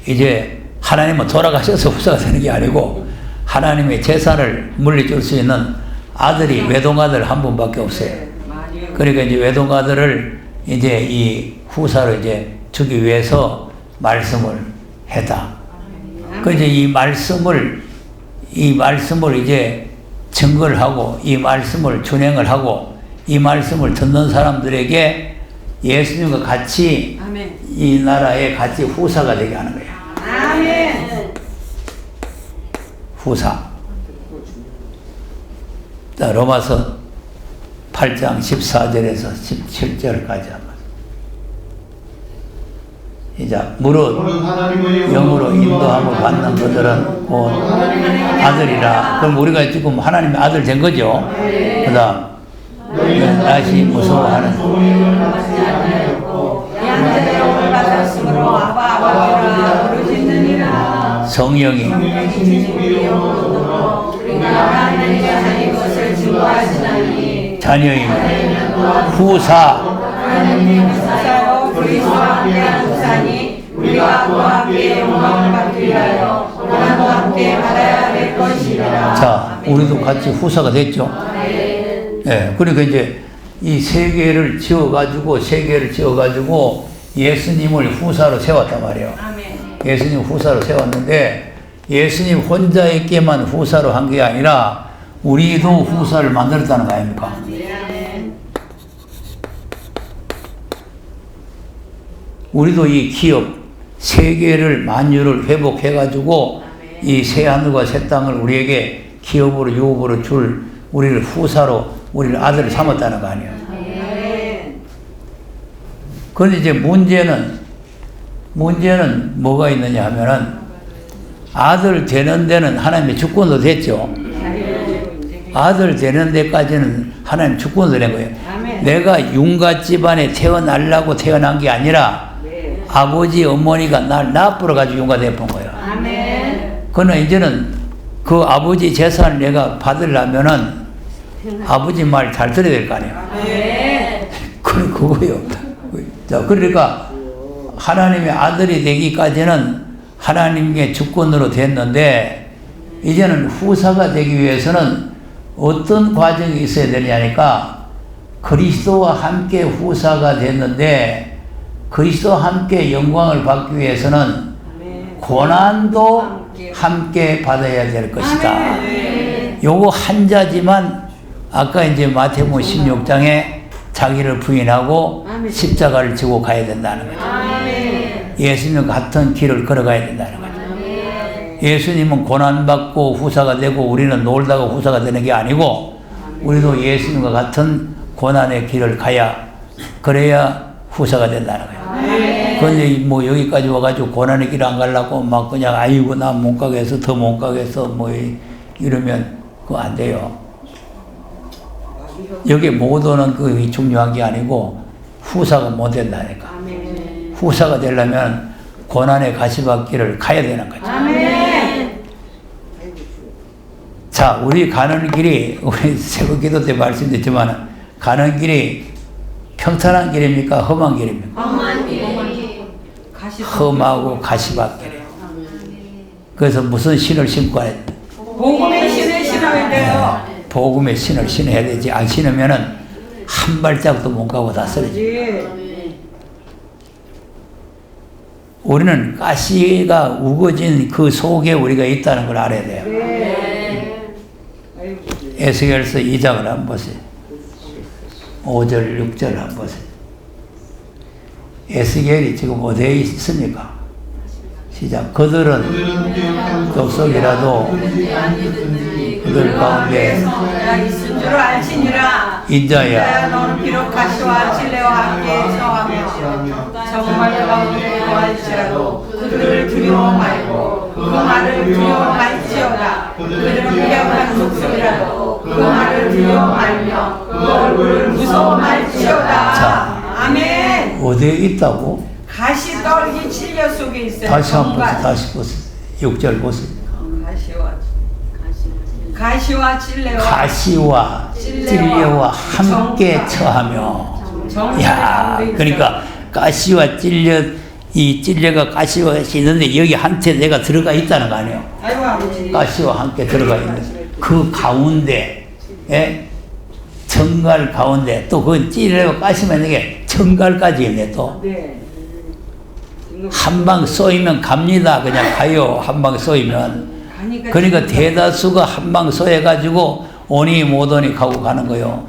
이제 하나님은 돌아가셔서 후사가 되는 게 아니고 하나님의 재산을 물려줄 수 있는 아들이 외동아들 한 분밖에 없어요. 그러니까 이제 외동아들을 이제 이 후사로 이제 주기 위해서 말씀을 했다. 그 이제 이 말씀을 이제 증거를 하고 이 말씀을 준행을 하고 이 말씀을 듣는 사람들에게 예수님과 같이 아멘. 이 나라에 같이 후사가 되게 하는 거예요. 아멘. 후사. 자, 로마서 8장 14절에서 17절까지 한번. 이제 무릇 영으로 인도함을 받는 그들은 곧 아들이라. 그럼 우리가 지금 하나님의 아들 된 거죠. 그 다음 다시 무서워하는 양자대로 받았으므로 아바 아버지라 부르짖느니라. 성령이 우리가 하나님의 자녀인 것을 증거하시나니 자녀인 후사. 하나님의 후사요 그리스도와 함께한 후사니 우리가 그와 함께 영광을 받기 위하여 고난도 함께 받아야 될 것이라. 자, 우리도 같이 후사가 됐죠. 예, 그러니까 이제 이 세계를 지어가지고 예수님을 후사로 세웠단 말이에요. 예수님 후사로 세웠는데 예수님 혼자에게만 후사로 한 게 아니라 우리도 후사를 만들었다는 거 아닙니까? 우리도 이 기업, 세계를, 만유를 회복해가지고 이 새하늘과 새 땅을 우리에게 기업으로, 유업으로 줄 우리를 후사로, 우리를 아들을 삼았다는 거 아니에요. 그런데 이제 문제는 뭐가 있느냐 하면은 아들 되는 데는 하나님의 주권도 됐죠. 아들 되는 데까지는 하나님 주권도 된 거예요. 내가 융가 집안에 태어나려고 태어난 게 아니라 아버지, 어머니가 날 납부러 가지고 융가 돼본 거예요. 그러나 이제는 그 아버지 재산을 내가 받으려면은 아버지 말 잘 들어야 될 거 아니에요. 그거요. 자, 그러니까 하나님의 아들이 되기까지는 하나님의 주권으로 됐는데 이제는 후사가 되기 위해서는 어떤 과정이 있어야 되냐니까 그리스도와 함께 후사가 됐는데 그리스도와 함께 영광을 받기 위해서는 고난도 함께 받아야 될 것이다. 요거 한자지만 아까 이제 마태복음 16장에 자기를 부인하고 십자가를 지고 가야 된다는 거죠. 예수님 같은 길을 걸어가야 된다는 거죠. 예수님은 고난받고 후사가 되고 우리는 놀다가 후사가 되는 게 아니고 우리도 예수님과 같은 고난의 길을 가야 그래야 후사가 된다는 거예요. 그런데 뭐 여기까지 와가지고 고난의 길 안 가려고 막 그냥 아이고 나 못 가겠어 더 못 가겠어 뭐 이러면 그거 안 돼요. 여기 못 오는 그 중요한 게 아니고 후사가 못 된다니까. 후사가 되려면 고난의 가시밭길을 가야 되는 거죠. 자, 우리 가는 길이 우리 새벽기도 때 말씀드렸지만 가는 길이 평탄한 길입니까? 험한 길입니까? 험한 길. 험하고 가시밭길이에요. 그래서 무슨 신을 신고 해야 돼? 복음의 신을 신어야 돼요. 복음의 신을 신어야 되지. 안 신으면은 한 발짝도 못 가고 다 쓰러지. 우리는 가시가 우거진 그 속에 우리가 있다는 걸 알아야 돼요. 에스겔서 2장을 한번 보세요. 5절, 6절 한번 보세요. 에스겔이 지금 어디에 있습니까? 시작. 그들은 족속이라도 그들 가운데 있을 줄 알지니라. 인자야. 너는 비록 가시와 칠레와 함께 처하며 정말 가운데 거할지라도 그들을 두려워 말고 그 말을 두려워 말지어다. 그들은 pe역한 족속이라도 그 말을 두려워 말며 그 얼굴을 무서워 말지어다. 자. 아멘. 어디에 있다고? 가시 떨기 칠려 속에 있어요. 다시 한번 보세요. 다시 보세요. 6절 보세요. 가시와 칠레와 가시와 찔레와 함께 처하며. 야, 그러니까 가시와 찔레, 이 찔레가 가시와 있는데 여기 한테 내가 들어가 있다는 거 아니에요? 아이고 아버지. 가시와 함께 들어가 있는 그 가운데, 예? 정갈 가운데 또 그 찔레와 가시만 있는 게 정갈까지 있네 또. 한 방 쏘이면 갑니다. 그냥 가요. 한 방 쏘이면. 그러니까 대다수가 한 방 쏘여가지고 오니 못 오니 가고 가는 거요.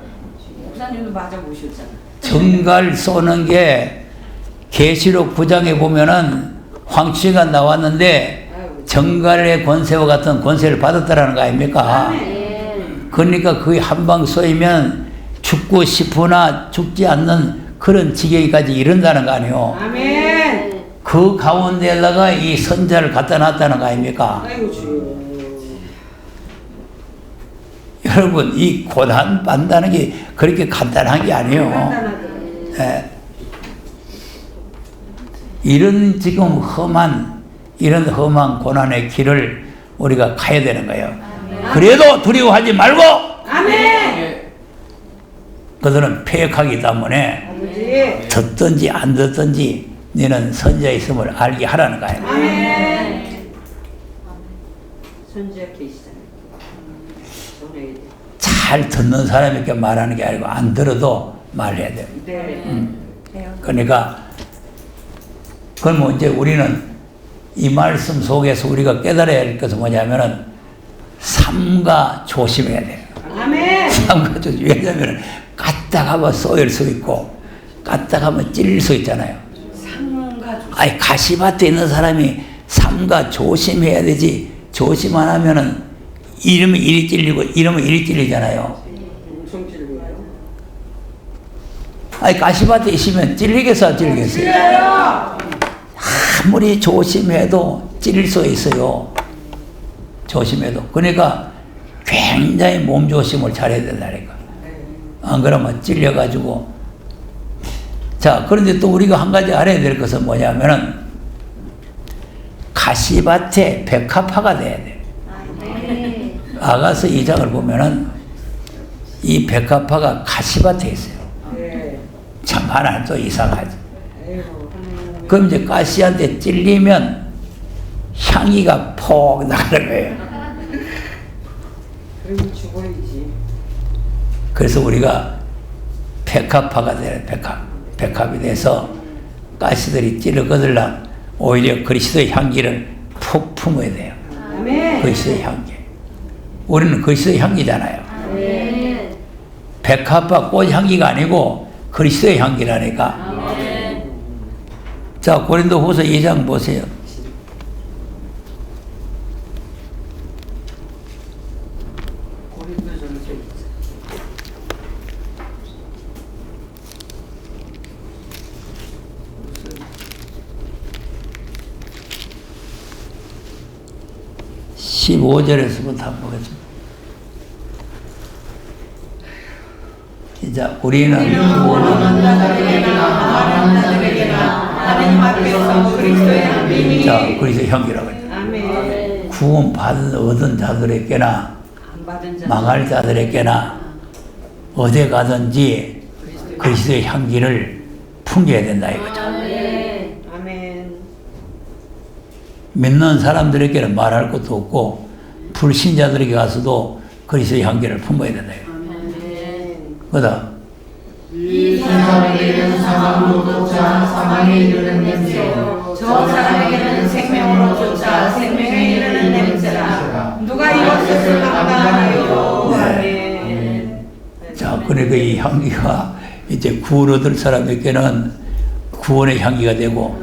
목사님도 맞아 보셨잖아. 정갈 쏘는 게 계시록 9장에 보면은 황취가 나왔는데 정갈의 권세와 같은 권세를 받았다라는 거 아닙니까? 그러니까 거의 한 방 쏘이면 죽고 싶으나 죽지 않는 그런 지경까지 이른다는 거 아니에요. 아멘. 그 가운데다가 이 선자를 갖다 놨다는 거 아닙니까? 아이고 주. 여러분, 이 고난 받는다는 게 그렇게 간단한 게 아니에요. 예. 이런 지금 이런 험한 고난의 길을 우리가 가야 되는 거예요. 그래도 두려워하지 말고! 아멘. 그들은 폐역하기 때문에 듣든지 안 듣든지 너는 선지자 있음을 알게 하라는 거예요. 아멘. 선지자 계시잖아요. 잘 듣는 사람에게 말하는 게 아니고 안 들어도 말해야 돼요. 네. 그러니까 그러면 이제 우리는 이 말씀 속에서 우리가 깨달아야 할 것은 뭐냐면은 삼가 조심해야 돼요. 아멘. 삼가 조심. 왜냐하면 까딱하면 쏘일 수 있고 까딱하면 찔릴 수 있잖아요. 아니 가시밭에 있는 사람이 삼가 조심해야 되지. 조심 안 하면은 이러면 이리 찔리고 이러면 이리 찔리잖아요. 아니 가시밭에 있으면 찔리겠어 안 찔리겠어요? 아무리 조심해도 찔릴 수 있어요. 조심해도. 그러니까 굉장히 몸조심을 잘해야 된다니까. 안 그러면 찔려가지고. 자, 그런데 또 우리가 한 가지 알아야 될 것은 뭐냐면은 가시밭에 백합화가 돼야 돼요. 아가서 2장을 보면은 이 백합화가 가시밭에 있어요. 참 하나는 또 이상하죠. 그럼 이제 가시한테 찔리면 향기가 폭 나가는 거예요. 아이고 죽어야지. 그래서 우리가 백합화가 돼요. 백합이 돼서 가시들이 찌르거들라 오히려 그리스도의 향기를 푹 품어야 돼요. 아멘. 그리스도의 향기. 우리는 그리스도의 향기잖아요. 아멘. 백합화 꽃 향기가 아니고 그리스도의 향기라니까. 아멘. 자, 고린도후서 2장 보세요. 고린도전서 15절에서부터 한번 보겠습니다. 이제 우리는 원하는 자들에게나 말하는 자들에게나 하나님 앞에서 그리스도의 향기니. 자, 그리스도의 향기라고 해요. 아멘. 구원 얻은 자들에게나 안 받은 자. 망할 자들에게나 어디 가든지 그리스도의 향기를 풍겨야 된다 이거죠. 아멘. 아멘. 믿는 사람들에게는 말할 것도 없고 불신자들에게 가서도 그리스도의 향기를 품어야 된다 이거죠. 아멘. 그다음 이 사람에게는 사망으로 쫓아 사망에 이르는 냄새요 저 사람에게는 생명으로 쫓아 생명에 이르는 냄새라. 누가 이것을 감당하요? 아멘. 자, 그러니까 이 향기가 이제 구원 얻을 사람에게는 구원의 향기가 되고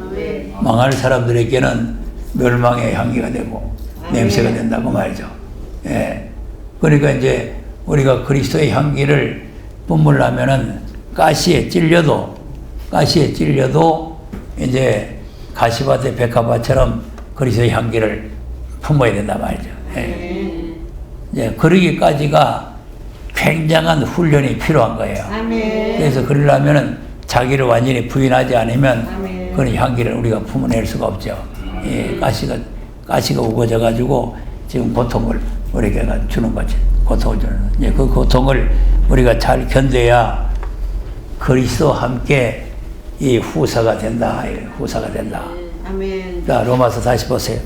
망할 사람들에게는 멸망의 향기가 되고 냄새가 된다고 말이죠. 예. 그러니까 이제 우리가 그리스도의 향기를 뿜으려면은 가시에 찔려도 이제 가시밭의 백합화처럼 그리스도의 향기를 품어야 된다 말이죠. 예. 이제 그러기까지가 굉장한 훈련이 필요한 거예요. 아멘. 그래서 그러려면은 자기를 완전히 부인하지 않으면 아멘. 그런 향기를 우리가 품어낼 수가 없죠. 예, 가시가 우거져 가지고 지금 고통을 우리에게 주는 거지. 고통을 주는. 이제 그 고통을 우리가 잘 견뎌야 그리스도와 함께 이 후사가 된다. 후사가 된다. 아멘. 자, 로마서 다시 보세요.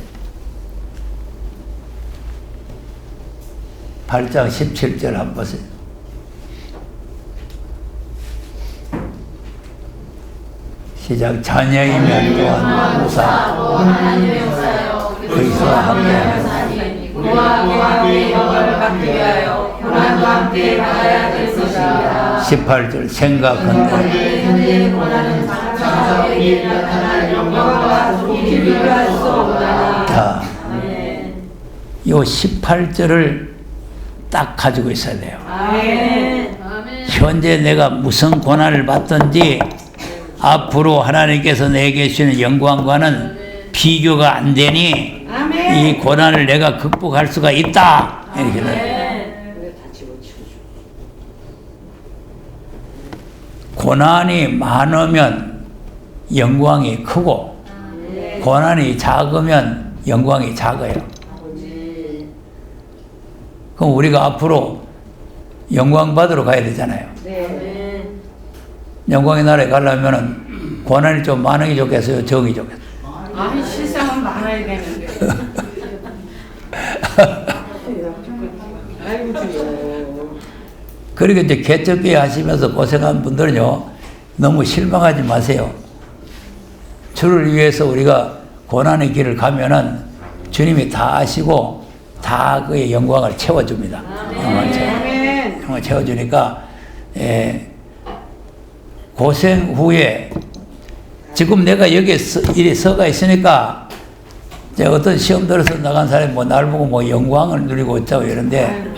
8장 17절 한번 보세요. 시작. 자녀이면 또한 후사 그리스도와 함께 그와 함께 영광을 받기 위하여 고난과 함께 받아야 될 것입니다. 18절 생각한데 현재 고난은 장차에 나타날 영광과 속히 비교할 수 없나니. 자, 아멘. 요 18절을 딱 가지고 있어야 돼요. 아멘. 현재 내가 무슨 고난을 받든지 앞으로 하나님께서 내게 주시는 영광과는 비교가 안 되니 아멘. 이 고난을 내가 극복할 수가 있다. 이렇게 돼요. 고난이 많으면 영광이 크고 고난이 작으면 영광이 작아요. 그럼 우리가 앞으로 영광 받으러 가야 되잖아요. 네. 영광의 나라에 가려면은 고난이 좀 많은 게 좋겠어요? 적이 좋겠어요? 아니 실상은 많아야 되는데. 아이고 주여. 그리고 이제 개척교회 하시면서 고생한 분들은요, 너무 실망하지 마세요. 주를 위해서 우리가 고난의 길을 가면은 주님이 다 아시고 다 그의 영광을 채워줍니다. 영광을 채워주니까, 고생 후에 지금 내가 여기에 이리 서가 있으니까 제가 어떤 시험 들어서 나간 사람이 뭐 날 보고 뭐 영광을 누리고 있다고 이러는데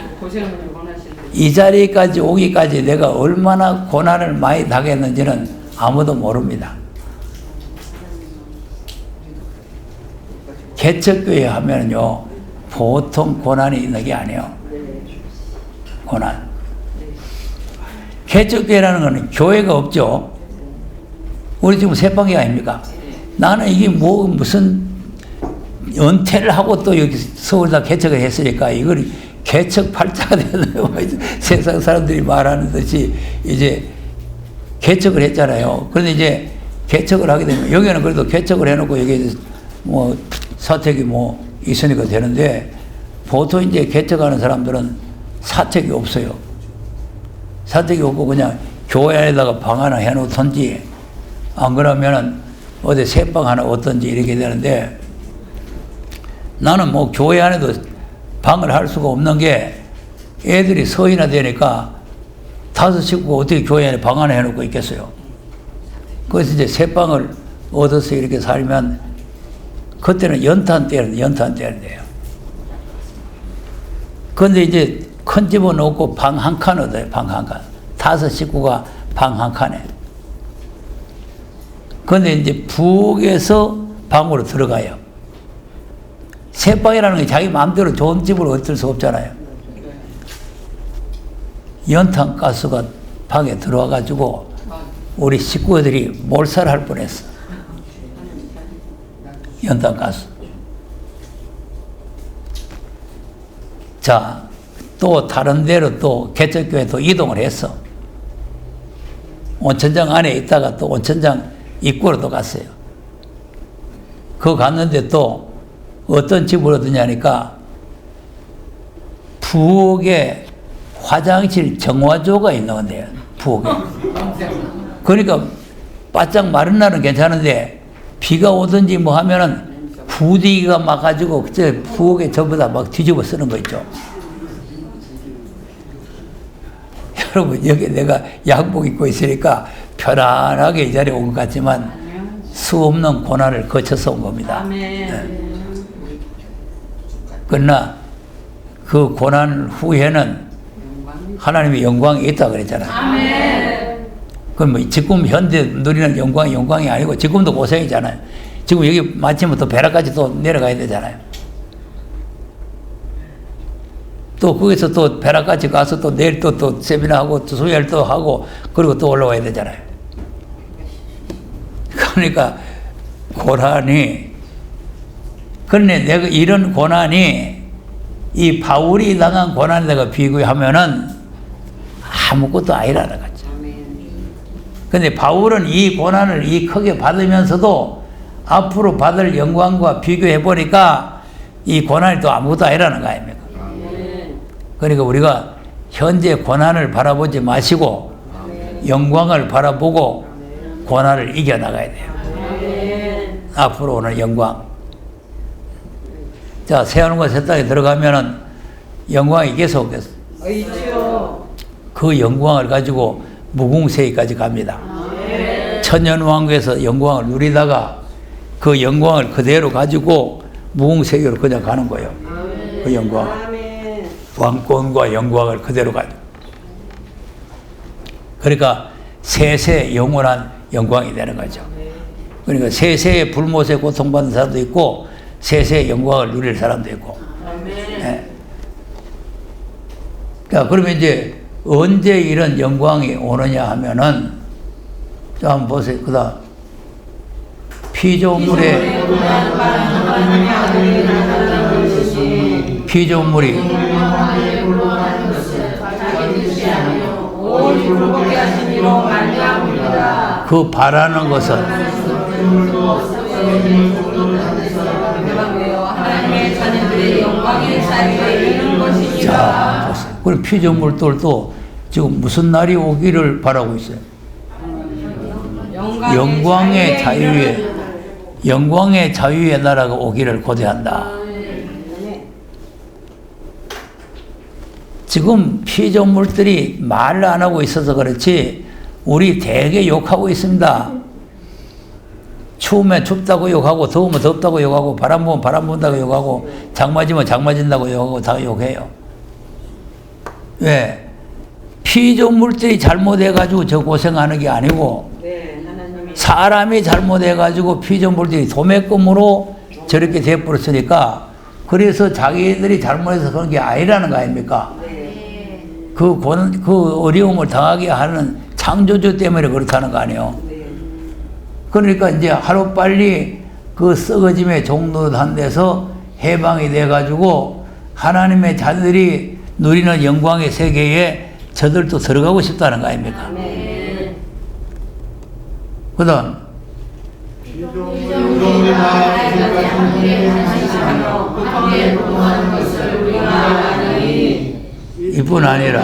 이 자리까지 오기까지 내가 얼마나 고난을 많이 당했는지는 아무도 모릅니다. 개척교회 하면요, 보통 고난이 있는 게 아니에요. 고난. 개척교회라는 것은 교회가 없죠. 우리 지금 새방이 아닙니까? 나는 이게 뭐 무슨 은퇴를 하고 또 여기 서울다 개척을 했으니까 이걸 개척 팔자가 되나요? 세상 사람들이 말하는 듯이 이제 개척을 했잖아요. 그런데 이제 개척을 하게 되면 여기는 그래도 개척을 해놓고 여기 뭐 사택이 뭐 있으니까 되는데 보통 이제 개척하는 사람들은 사택이 없어요. 사택이 없고 그냥 교회 안에다가 방 하나 해놓던지 안 그러면은 어디 새방 하나 얻던지 이렇게 되는데, 나는 뭐 교회 안에도 방을 할 수가 없는 게 애들이 서이나 되니까 5 식구가 어떻게 교회 안에 방 하나 해놓고 있겠어요. 그래서 이제 새방을 얻어서 이렇게 살면, 그때는 연탄 때인데요. 그런데 이제 큰 집은 없고 방 한 칸 얻어요. 방 한 칸. 5 식구가 방 한 칸에. 그런데 이제 부엌에서 방으로 들어가요. 새방이라는 게 자기 마음대로 좋은 집을 얻을 수 없잖아요. 연탄 가스가 방에 들어와가지고 우리 식구들이 몰살할 뻔했어. 연탄 가스. 자, 또 다른 데로 또 개척교회 또 이동을 했어. 온천장 안에 있다가 또 온천장 입구로 또 갔어요. 그거 갔는데 또 어떤 집을 얻느냐니까 부엌에 화장실 정화조가 있는 건데요. 부엌에. 그러니까 바짝 마른 날은 괜찮은데 비가 오든지 뭐 하면은 부디가 막 가지고 그때 부엌에 전부 다 막 뒤집어 쓰는 거 있죠. 여러분, 여기 내가 양복 입고 있으니까 편안하게 이 자리에 온 것 같지만 수 없는 고난을 거쳐서 온 겁니다. 네. 그러나 그 고난 후에는 하나님의 영광이 있다 그랬잖아요. 그럼 뭐 지금 현재 누리는 영광이 아니고 지금도 고생이잖아요. 지금 여기 마치면 또 베라까지 또 내려가야 되잖아요. 또 거기서 또 베라까지 가서 또 내일 또 세미나하고 또 수요일 또 하고 그리고 또 올라와야 되잖아요. 그러니까 고난이, 그런데 내가 이런 고난이 이 바울이 당한 고난에 내가 비교하면은 아무것도 아니라는 거죠. 근데 바울은 이 고난을 이 크게 받으면서도 앞으로 받을 영광과 비교해 보니까 이 고난이 또 아무것도 아니라는 거 아닙니까? 그러니까 우리가 현재 고난을 바라보지 마시고 영광을 바라보고 고난을 이겨나가야 돼요. 앞으로 오는 영광. 자, 새하늘과 새 땅에 들어가면은 영광이 계속해서 그 영광을 가지고 무궁세기까지 갑니다. 천년왕국에서 영광을 누리다가 그 영광을 그대로 가지고 무궁세기로 그냥 가는 거예요. 그 영광. 왕권과 영광을 그대로 가지고. 그러니까 세세 영원한 영광이 되는 거죠. 그러니까 세세의 불못에 고통받는 사람도 있고 세세의 영광을 누릴 사람도 있고. 네. 자, 그러면 이제 언제 이런 영광이 오느냐 하면은, 자, 한번 보세요. 그 다음. 피조물이 그 바라는 것은 하나님의 자녀들의 영광의 자리에 이르는 것이니라. 자, 그럼 피조물들도 지금 무슨 날이 오기를 바라고 있어요? 영광의 자유의 나라가 오기를 고대한다. 지금 피조물들이 말을 안 하고 있어서 그렇지 우리 되게 욕하고 있습니다. 추우면 춥다고 욕하고 더우면 덥다고 욕하고 바람 부면 바람 분다고 욕하고 장 맞으면 장 맞은다고 욕하고 다 욕해요. 왜? 피조물들이 잘못해가지고 저 고생하는 게 아니고 사람이 잘못해가지고 피조물들이 도매금으로 저렇게 돼버렸으니까 그래서 자기들이 잘못해서 그런 게 아니라는 거 아닙니까? 그 어려움을 당하게 하는 창조주 때문에 그렇다는 거 아니에요. 그러니까 이제 하루빨리 그 썩어짐의 종로한 데서 해방이 돼가지고 하나님의 자들이 누리는 영광의 세계에 저들도 들어가고 싶다는 거 아닙니까? 그 다음 뿐 아니라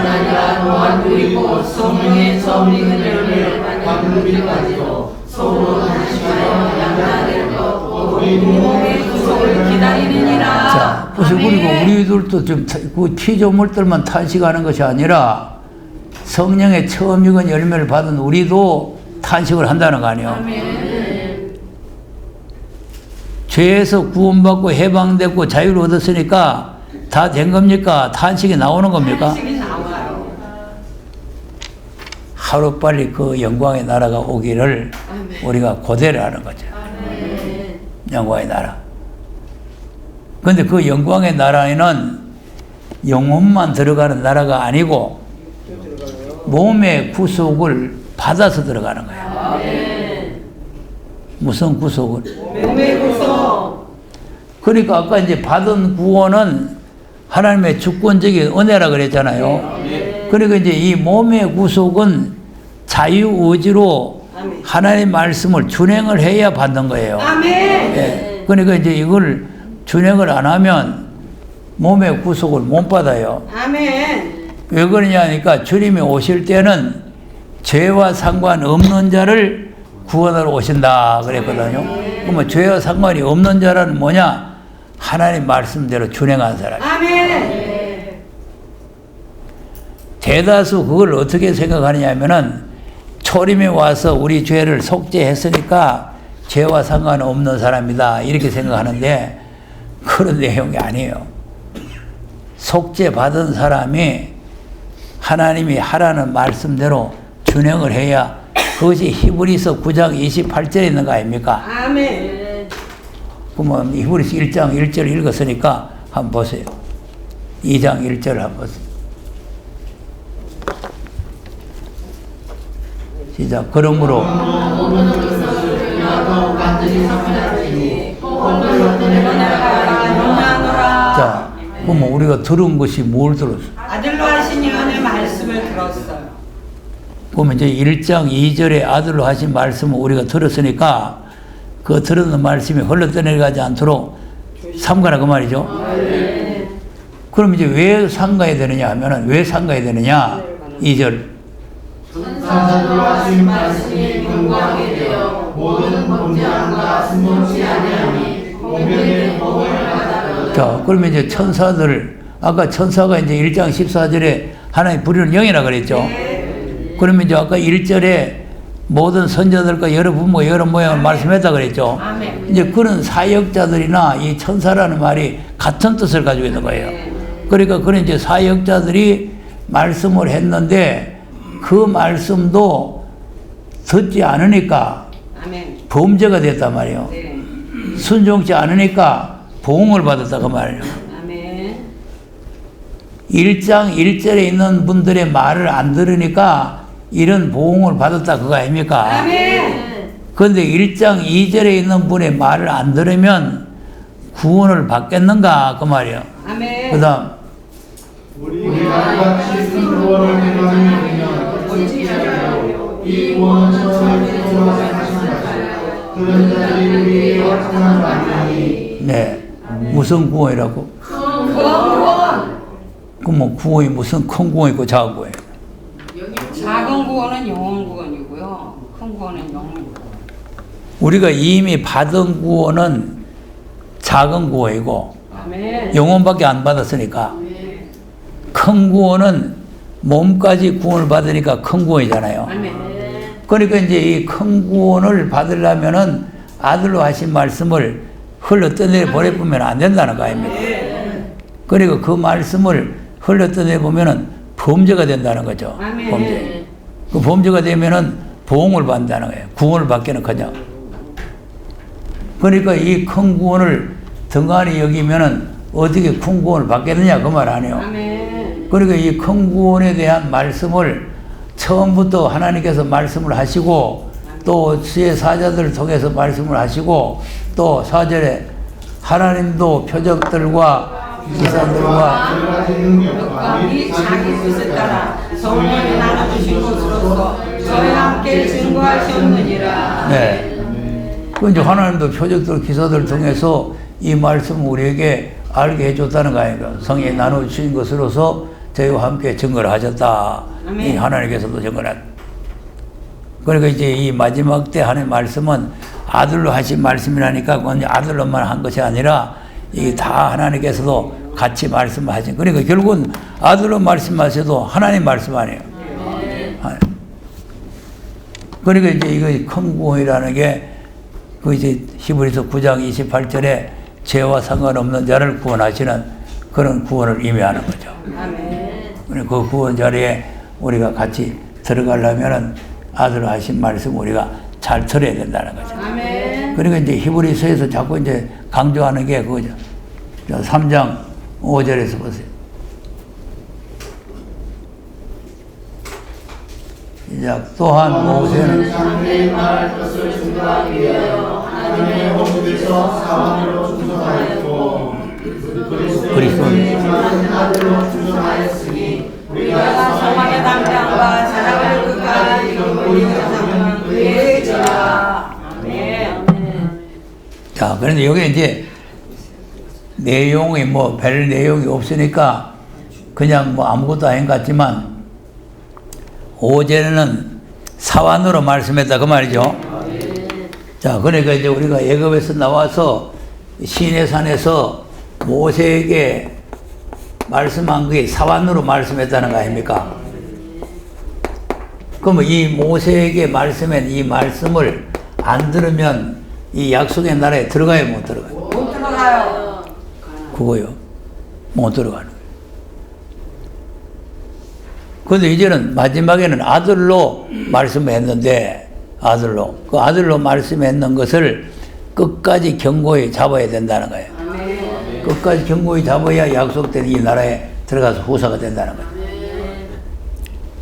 또한 그리고 성령의 처음 익은 열매를 받는 그때까지도 서로 단식하여 양자될 것 우리 몸의 구속을 기다리느니라. 자, 그래서 그리고 우리들도 좀 그 피조물들만 탄식하는 것이 아니라 성령의 처음 익은 열매를 받은 우리도 탄식을 한다는 거 아니에요. 죄에서 구원받고 해방되고 자유를 얻었으니까 다 된 겁니까? 탄식이 나오는 겁니까? 탄식이 나와요. 하루빨리 그 영광의 나라가 오기를 우리가 고대를 하는 거죠. 영광의 나라. 그런데 그 영광의 나라에는 영혼만 들어가는 나라가 아니고 몸의 구속을 받아서 들어가는 거예요. 무슨 구속을? 몸의 구속. 그러니까 아까 이제 받은 구원은 하나님의 주권적인 은혜라 그랬잖아요. 그러니까 이제 이 몸의 구속은 자유의지로 하나님의 말씀을 준행을 해야 받는 거예요. 아멘. 예. 그러니까 이제 이걸 준행을 안 하면 몸의 구속을 못 받아요. 아멘. 왜 그러냐 하니까 주님이 오실 때는 죄와 상관없는 자를 구원하러 오신다 그랬거든요. 그러면 죄와 상관이 없는 자라는 뭐냐? 하나님 말씀대로 준행한 사람. 아멘. 대다수 그걸 어떻게 생각하느냐 하면은 초림에 와서 우리 죄를 속죄했으니까 죄와 상관없는 사람이다 이렇게 생각하는데 그런 내용이 아니에요. 속죄 받은 사람이 하나님이 하라는 말씀대로 준행을 해야 그것이 히브리서 9장 28절에 있는 거 아닙니까? 아멘. 그러면 히브리서 1장 1절을 읽었으니까 한번 보세요. 2장 1절을 한번 보세요. 시작. 그러므로 자, 그러면 우리가 들은 것이 뭘 들었어? 아들로 하신 이언의 말씀을 들었어요. 그러면 이제 1장 2절에 아들로 하신 말씀을 우리가 들었으니까 그 들었는 말씀이 흘러떠내려가지 않도록 삼가라 그 말이죠. 그럼 이제 왜 삼가야 되느냐 하면은 왜 삼가야 되느냐? 2절. 천사들로 하신 말씀이 영광이 되어 모든 범죄함과 숨김치 아니하니 공변의 복을 받아들여. 자, 그러면 이제 천사들, 아까 천사가 이제 1장 14절에 하나님 부르는 영이라 그랬죠. 그러면 이제 아까 1절에 모든 선자들과 여러 부모, 여러 모양을 말씀했다 그랬죠. 이제 그런 사역자들이나 이 천사라는 말이 같은 뜻을 가지고 있는 거예요. 그러니까 그런 이제 사역자들이 말씀을 했는데 그 말씀도 듣지 않으니까 범죄가 됐단 말이에요. 순종치 않으니까 보응을 받았다 그 말이에요. 1장 1절에 있는 분들의 말을 안 들으니까 이런 보응을 받았다 그거 아닙니까? 그런데 1장 2절에 있는 분의 말을 안 들으면 구원을 받겠는가 그 말이에요. 그 다음 우리가 같이 구원을 행하며 이 구원은 처음에 하신 것이요 그런 자들이 우리의 확증한 바니. 네, 무슨 구원이라고? 구원. 그럼 구원이 무슨 큰 구원이고 작은 구원이에요? 작은 구원은 영원 구원이고요. 큰 구원은 영원 구원. 우리가 이미 받은 구원은 작은 구원이고 아멘. 영혼밖에 안 받았으니까 큰 구원은 몸까지 구원을 받으니까 큰 구원이잖아요. 아멘. 그러니까 이제 이 큰 구원을 받으려면은 아들로 하신 말씀을 흘러 떠내 보내보면 안 된다는 거 아닙니까? 그리고 그 말씀을 흘러 떠내 보면은 범죄가 된다는 거죠. 아멘. 범죄. 그 범죄가 되면은 보응을 받는다는 거예요. 구원을 받기는 그냥. 그러니까 이 큰 구원을 등한히 여기면은 어떻게 큰 구원을 받겠느냐 그 말 아니에요. 아멘. 그러니까 이 큰 구원에 대한 말씀을 처음부터 하나님께서 말씀을 하시고 또 주의 사자들을 통해서 말씀을 하시고 또 4절에 하나님도 표적들과 기사들과 이 자기 뜻에 따라 성령이 나눠주신 것으로서 저희와 함께 증거하셨느니라. 네. 그 이제 하나님도 표적들 기사들을 통해서 이 말씀을 우리에게 알게 해줬다는 거 아닙니까? 성령이 나눠주신 것으로서 저희와 함께 증거를 하셨다. 이 하나님께서도 증거를 하셨다. 그러니까 이제 이 마지막 때 하는 말씀은 아들로 하신 말씀이라니까 그건 아들로만 한 것이 아니라 이게 다 하나님께서도 같이 말씀하신. 그러니까 결국은 아들로 말씀하셔도 하나님 말씀 아니에요. 그러니까 이제 이거 큰 구원이라는 게 그 이제 히브리서 9장 28절에 죄와 상관없는 자를 구원하시는 그런 구원을 의미하는 거죠. 그 구원 자리에 우리가 같이 들어가려면은 아들로 하신 말씀 우리가 잘 들어야 된다는 거죠. 그러니까 이제 히브리서에서 자꾸 이제 강조하는 게 그거죠. 3장 5절에서 보세요. 시작. 또한 모세는 장래의 말할 것을 증거하기 위하여 하나님의 허물에서 사원으로 충성하였고 그리스도는 아들로 충성하였으니 우리가 성령의 담량과 사랑을 끝까지 보이는 그의 죄라. 자, 그런데 여기 이제 내용이 뭐 별 내용이 없으니까 그냥 뭐 아무것도 아닌 것 같지만 5절에는 사완으로 말씀했다 그 말이죠. 자, 그러니까 이제 우리가 애굽에서 나와서 시내산에서 모세에게 말씀한 게 사완으로 말씀했다는 거 아닙니까? 그러면 이 모세에게 말씀한 이 말씀을 안 들으면 이 약속의 나라에 들어가요, 못 들어가요? 못 들어가요. 그거요. 못 들어가는 거예요. 그런데 이제는 마지막에는 아들로 말씀했는데 아들로. 그 아들로 말씀했는 것을 끝까지 견고히 잡아야 된다는 거예요. 끝까지 견고히 잡아야 약속된 이 나라에 들어가서 후사가 된다는 거예요.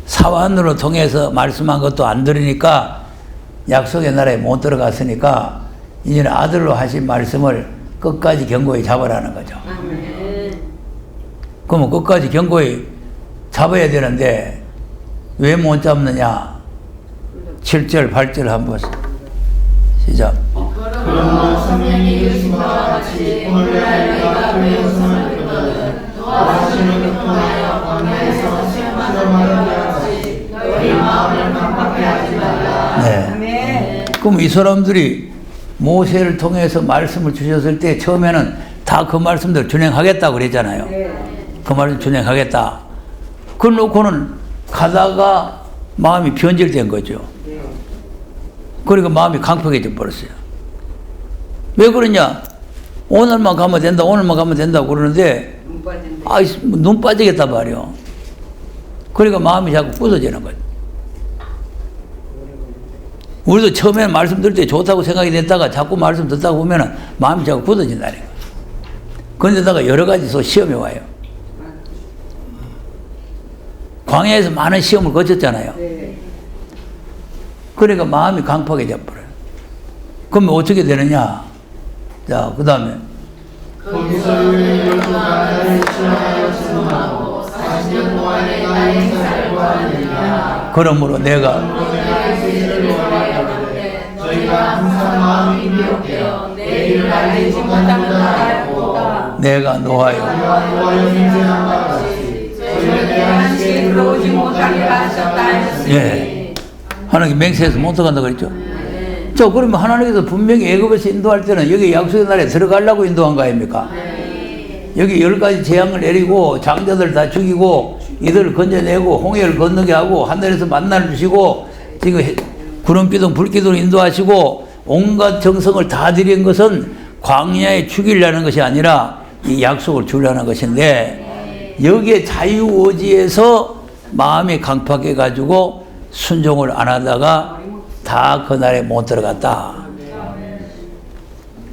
사완으로 통해서 말씀한 것도 안 들으니까 약속의 나라에 못 들어갔으니까 이제는 아들로 하신 말씀을 끝까지 견고히 잡으라는 거죠. 그러면 끝까지 견고히 잡아야 되는데 왜 못 잡느냐? 7절, 8절 한번 시작. 그러므로 성령이 이르신 바와 같이 오늘 너희가 그의 음성을 듣거든 도와주시는 통하여 광야에서 시험하는 같이 너희 마음을 강팍하게 하지 말라. 네. 그럼 이 사람들이 모세를 통해서 말씀을 주셨을 때 처음에는 다 그 말씀대로 준행하겠다고 그랬잖아요. 그 말씀 준행하겠다. 그걸 놓고는 가다가 마음이 변질된 거죠. 그러니까 마음이 강팍해져 버렸어요. 왜 그러냐? 오늘만 가면 된다, 오늘만 가면 된다고 그러는데, 눈 빠지겠다 말이요. 그러니까 마음이 자꾸 부서지는 거죠. 우리도 처음에 말씀 들을 때 좋다고 생각이 됐다가 자꾸 말씀 듣다가 보면은 마음이 자꾸 굳어진다는 거예요. 그런데다가 여러 가지 또 시험이 와요. 광야에서 많은 시험을 거쳤잖아요. 그러니까 마음이 강팍해져 버려요. 그러면 어떻게 되느냐? 자, 그 다음에 거기서 유의 12가지를 시험하여 증언하고 40년 동안에 나의 행사를 보았느니라. 그러므로 내가 저희가 항상 마음이 미혹되어 내 일을 알지 못하는 나라였다. 내가 노하여 노하여 인생한 것 같이 저희에 대한 지혜를 들어오지 못하게 하셨다 하였으니 예. 하나님 맹세해서 못 들어간다 그랬죠? 자, 그러면 하나님께서 분명히 애굽에서 인도할 때는 여기 약속의 나라에 들어가려고 인도한 거 아닙니까? 여기 10가지 재앙을 내리고 장자들 다 죽이고 이들을 건져내고 홍해를 건너게 하고 하늘에서 만나를 주시고 지금 구름기둥 불기둥을 인도하시고 온갖 정성을 다 드린 것은 광야에 죽이려는 것이 아니라 이 약속을 주려는 것인데 여기에 자유의지에서 마음이 강팍해 가지고 순종을 안 하다가 다 그날에 못 들어갔다.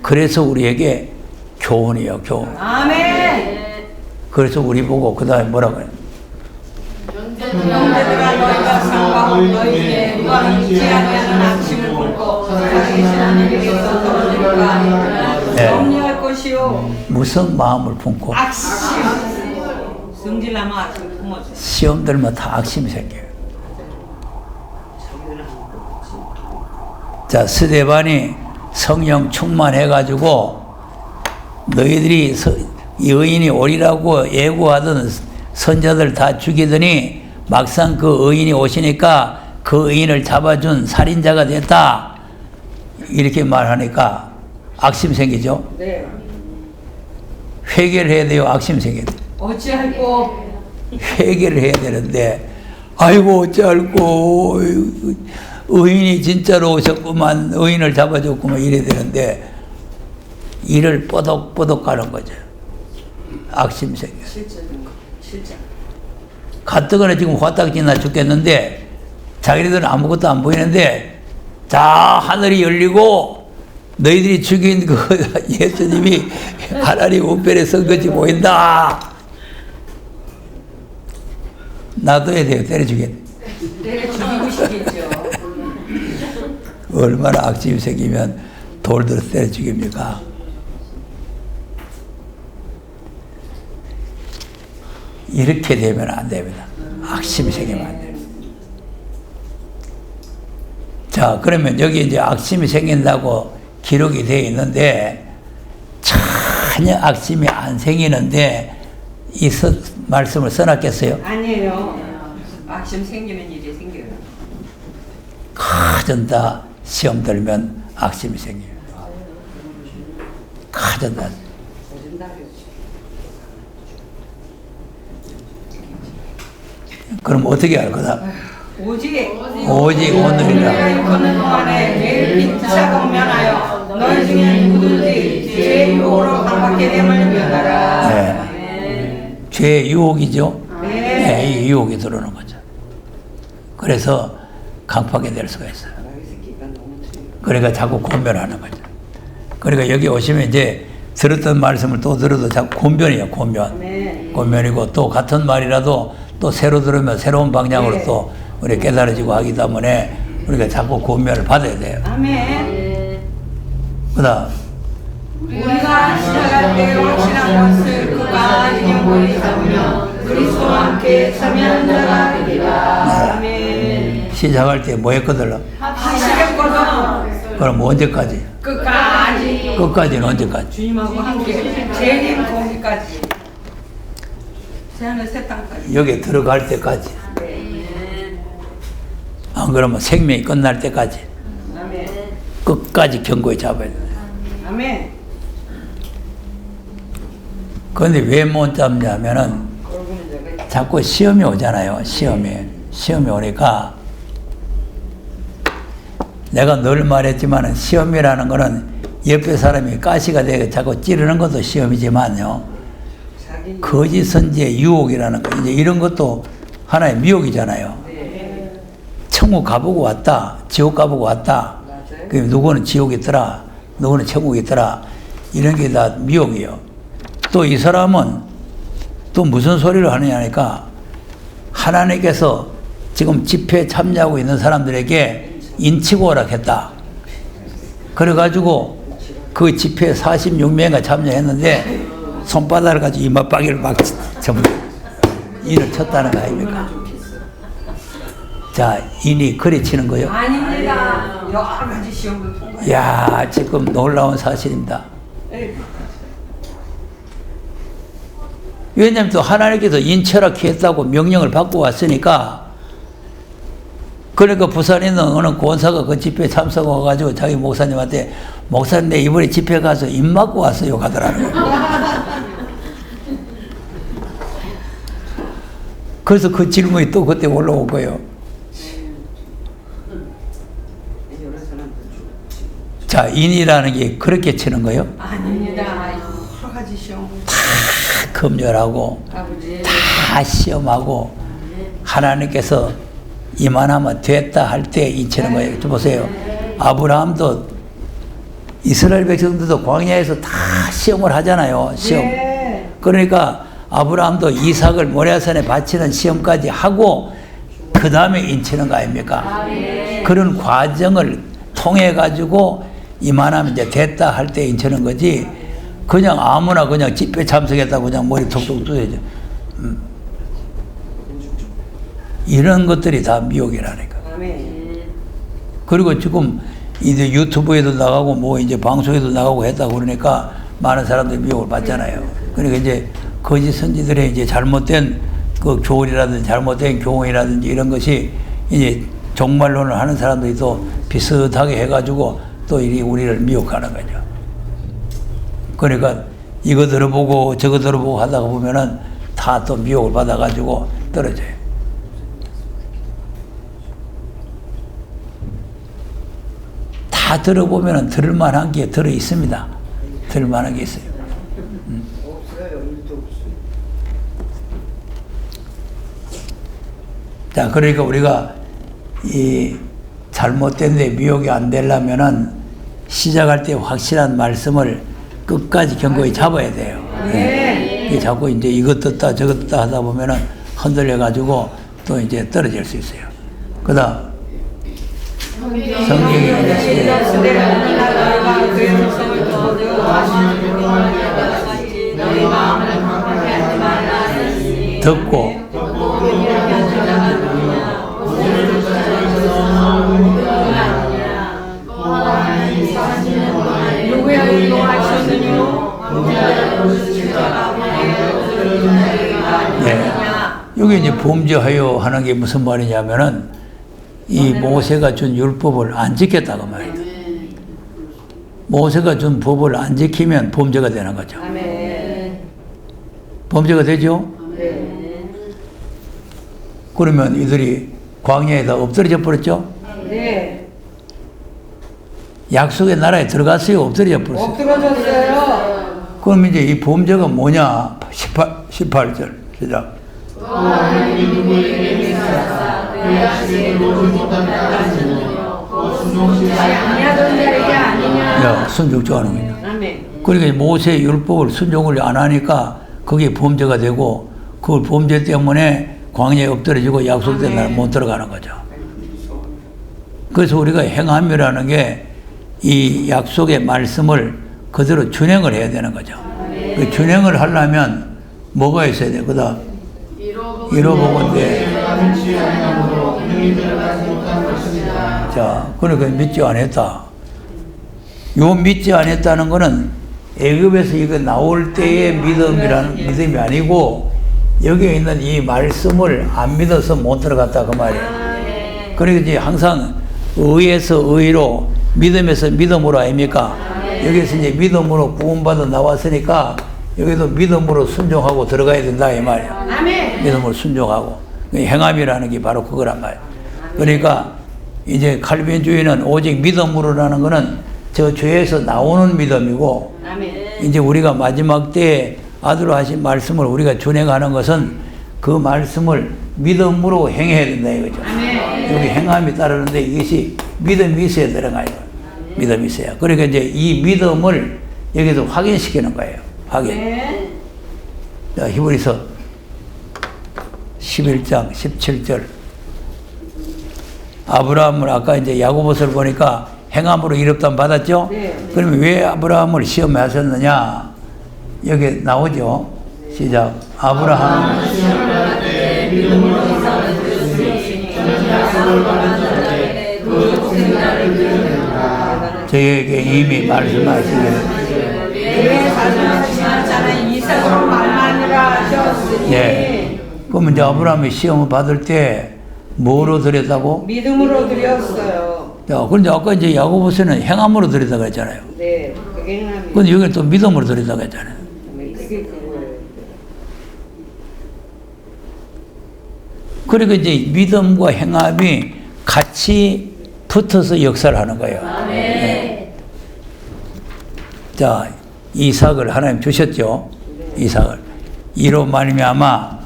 그래서 우리에게 교훈이에요, 교훈. 아멘. 그래서 우리 보고 그 다음에 뭐라고 해요? 형제들아 너희가 상과 너희에게 누가 있지 아니하는 악심을 품고 살아계신 하나님께서 떨어질까 네. 정리할 것이요. 무슨 마음을 품고 악심. 성질나면 악심 품어줘. 시험 들면 다 악심이 생겨요. 자, 스데반이 성령 충만해가지고 너희들이 여인이 오리라고 예고하던 선자들 다 죽이더니 막상 그 의인이 오시니까 그 의인을 잡아준 살인자가 됐다. 이렇게 말하니까 악심 생기죠. 네. 회개를 해야 돼요. 악심 생겨요. 어찌할꼬 회개를 해야 되는데 아이고 어찌할꼬 의인이 진짜로 오셨구만 의인을 잡아줬구만 이래야 되는데 이를 뽀독뽀독 가는 거죠. 악심 생겨. 실제 가뜩이나 지금 화딱지나 죽겠는데 자기네들은 아무것도 안 보이는데 자 하늘이 열리고 너희들이 죽인 그 예수님이 하나님 우편에 선 것이 보인다. 놔둬야 돼요. 때려 죽겠네. 때려 죽이고 싶겠죠. 얼마나 악심이 생기면 돌 들어 때려 죽입니까? 이렇게 되면 안 됩니다. 악심이 생기면 안 돼요. 자, 그러면 여기 이제 악심이 생긴다고 기록이 되어 있는데 전혀 악심이 안 생기는데 이 말씀을 써놨겠어요? 아니에요. 악심 생기는 일이 생겨요. 가전다 시험 들면 악심이 생겨요. 가전다. 그럼 어떻게 할 거다? 오직 오늘이라. 걷는 동안에 매일 빛차 공면하여 너희 중에 누구든지 죄의 유혹으로 강박하게 됨을 면하라. 네. 죄의 유혹이죠. 네. 네, 이 유혹이 들어오는 거죠. 그래서 강팍하게 될 수가 있어요. 그러니까 자꾸 권면하는 거죠. 그러니까 여기 오시면 이제 들었던 말씀을 또 들어도 자꾸 권면이에요. 권면. 네. 권면이고 또 같은 말이라도 또 새로 들으면 새로운 방향으로 또 우리 깨달아지고 하기 때문에 우리가 자꾸 권면을 받아야 돼요. 아멘. 그다음 우리가 시작할 때 확신한 것을 그가 영원히 삼으며 그리스도와 함께 참여하는 자가 되리라. 아멘. 시작할 때 뭐 했거든? 하시겠거든. 그럼 언제까지? 끝까지. 끝까지는 언제까지? 주님하고 함께 재림 공기까지. 새하늘 새 땅까지. 여기 들어갈 때까지. 안 그러면 생명이 끝날 때까지. 아멘. 끝까지 견고히 잡아야 돼. 아멘. 그런데 왜 못 잡냐면은 자꾸 시험이 오잖아요. 시험이 오니까 내가 늘 말했지만은 시험이라는 거는 옆에 사람이 가시가 되고 자꾸 찌르는 것도 시험이지만요. 거짓 선지의 유혹이라는 거 이제 이런 것도 하나의 미혹이잖아요. 천국 가보고 왔다, 지옥 가보고 왔다. 그 누구는 지옥에 있더라, 누구는 천국에 있더라. 이런 게 다 미혹이에요. 또 이 사람은 또 무슨 소리를 하느냐니까 하나님께서 지금 집회에 참여하고 있는 사람들에게 인치고 오라 했다. 그래가지고 그 집회에 46명이 참여했는데 손바닥을 가지고 이마박이를 막 전부 인을 쳤다는 거 아닙니까? 자, 인이 그리 치는 거요? 아닙니다. 여러 가지 시험을 통과해요. 야, 지금 놀라운 사실입니다. 왜냐하면 또 하나님께서 인철하게 했다고 명령을 받고 왔으니까 그러니까 부산에 있는 어느 권사가 그 집회에 참석해 가지고 자기 목사님한테 목사님 내 이번에 집회 가서 입 맞고 왔어요 가더라는 거예요. 그래서 그 질문이 또 그때 올라온 거예요. 자, 인이라는 게 그렇게 치는 거예요? 아닙니다. 여러 가지 시험. 다 검열하고 아버지. 다 시험하고 하나님께서 이만하면 됐다 할 때 인치는 거예요. 좀 보세요. 아브라함도 이스라엘 백성들도 광야에서 다 시험을 하잖아요. 시험. 네. 그러니까 아브라함도 이삭을 모리아산에 바치는 시험까지 하고 그 다음에 인치는 거 아닙니까? 그런 과정을 통해 가지고 이만하면 이제 됐다 할 때 인치는 거지. 그냥 아무나 그냥 집회 참석했다고 그냥 머리 톡톡 뚫어야죠. 이런 것들이 다 미혹이라니까. 그리고 지금 이제 유튜브에도 나가고 뭐 이제 방송에도 나가고 했다고 그러니까 많은 사람들이 미혹을 받잖아요. 그러니까 이제 거짓 선지들의 이제 잘못된 그 교훈이라든지 잘못된 교훈이라든지 이런 것이 이제 종말론을 하는 사람들이 또 비슷하게 해가지고 또 우리를 미혹하는 거죠. 그러니까 이거 들어보고 저거 들어보고 하다가 보면은 다 또 미혹을 받아가지고 떨어져요. 다 들어보면은 들을만한 게 들어 있습니다. 들을만한 게 있어요. 자, 그러니까 우리가 이 잘못된 데 미혹이 안 되려면은 시작할 때 확실한 말씀을 끝까지 견고히 잡아야 돼요. 네. 자꾸 이제 이것 듣다 저것 듣다 하다 보면은 흔들려가지고 또 이제 떨어질 수 있어요. 그 다음, 성경이 듣고 누구야 인도하셨느뇨? 네. 여기 이제 범죄하여 하는 게 무슨 말이냐면은 이 모세가 준 율법을 안 지켰다고 말이에요. 모세가 준 법을 안 지키면 범죄가 되는 거죠. 범죄가 되죠? 그러면 이들이 광야에다 엎드려져 버렸죠? 네. 약속의 나라에 들어갔어요? 엎드려져 버렸어요? 엎드러졌어요. 그럼 이제 이 범죄가 뭐냐? 18절 시작. 아니하던 자에게 아니냐. 야, 순종하는 거예요. 아멘. 그러니까 모세의 율법을 순종을 안 하니까 그게 범죄가 되고 그 범죄 때문에 광야에 엎드려지고 약속된 날 못 들어가는 거죠. 그래서 우리가 행함이라는 게 이 약속의 말씀을 그대로 준행을 해야 되는 거죠. 그 준행을 하려면 뭐가 있어야 돼? 그 다음 이로보건대. 자, 그러니까 믿지 않았다. 요 믿지 않았다는 거는 애굽에서 이거 나올 때의 믿음이 아니고 여기에 있는 이 말씀을 안 믿어서 못 들어갔다 그 말이에요. 그러니까 이제 항상 의에서 의로 믿음에서 믿음으로 아닙니까? 여기서 이제 믿음으로 구원받아 나왔으니까 여기도 믿음으로 순종하고 들어가야 된다 이 말이에요. 믿음으로 순종하고 행함이라는 게 바로 그거란 말이에요. 그러니까 이제 칼빈주의는 오직 믿음으로라는 거는 저 죄에서 나오는 믿음이고 이제 우리가 마지막 때에 아들로 하신 말씀을 우리가 준행하는 것은 그 말씀을 믿음으로 행해야 된다 이거죠. 여기 행함이 따르는데 이것이 믿음이 있어야 들어가요. 믿음이 있어야. 그러니까 이제 이 믿음을 여기서 확인시키는 거예요. 확인. 자, 히브리서 11장 17절. 아브라함을 아까 이제 야고보서를 보니까 행함으로 이롭다함 받았죠? 그러면 왜 아브라함을 시험에 하셨느냐? 여기 나오죠? 시작. 아브라함 저에게 이미 말씀하시기를 내 사랑하시는 자는 이삭으로 만나니라 하셨으니. 네. 그럼 이제 아브라함이 시험을 받을 때 뭐로 드렸다고? 믿음으로 드렸어요. 자, 그런데 아까 이제 야고보서는 행함으로 드렸다고 했잖아요. 네, 그게 행함이. 근데 여기는 또 믿음으로 드렸다고 했잖아요. 그게 그거예요. 그러니까 이제 믿음과 행함이 같이 붙어서 역사를 하는 거예요. 네. 자, 이삭을 하나님 주셨죠. 이삭을 이로 말미암아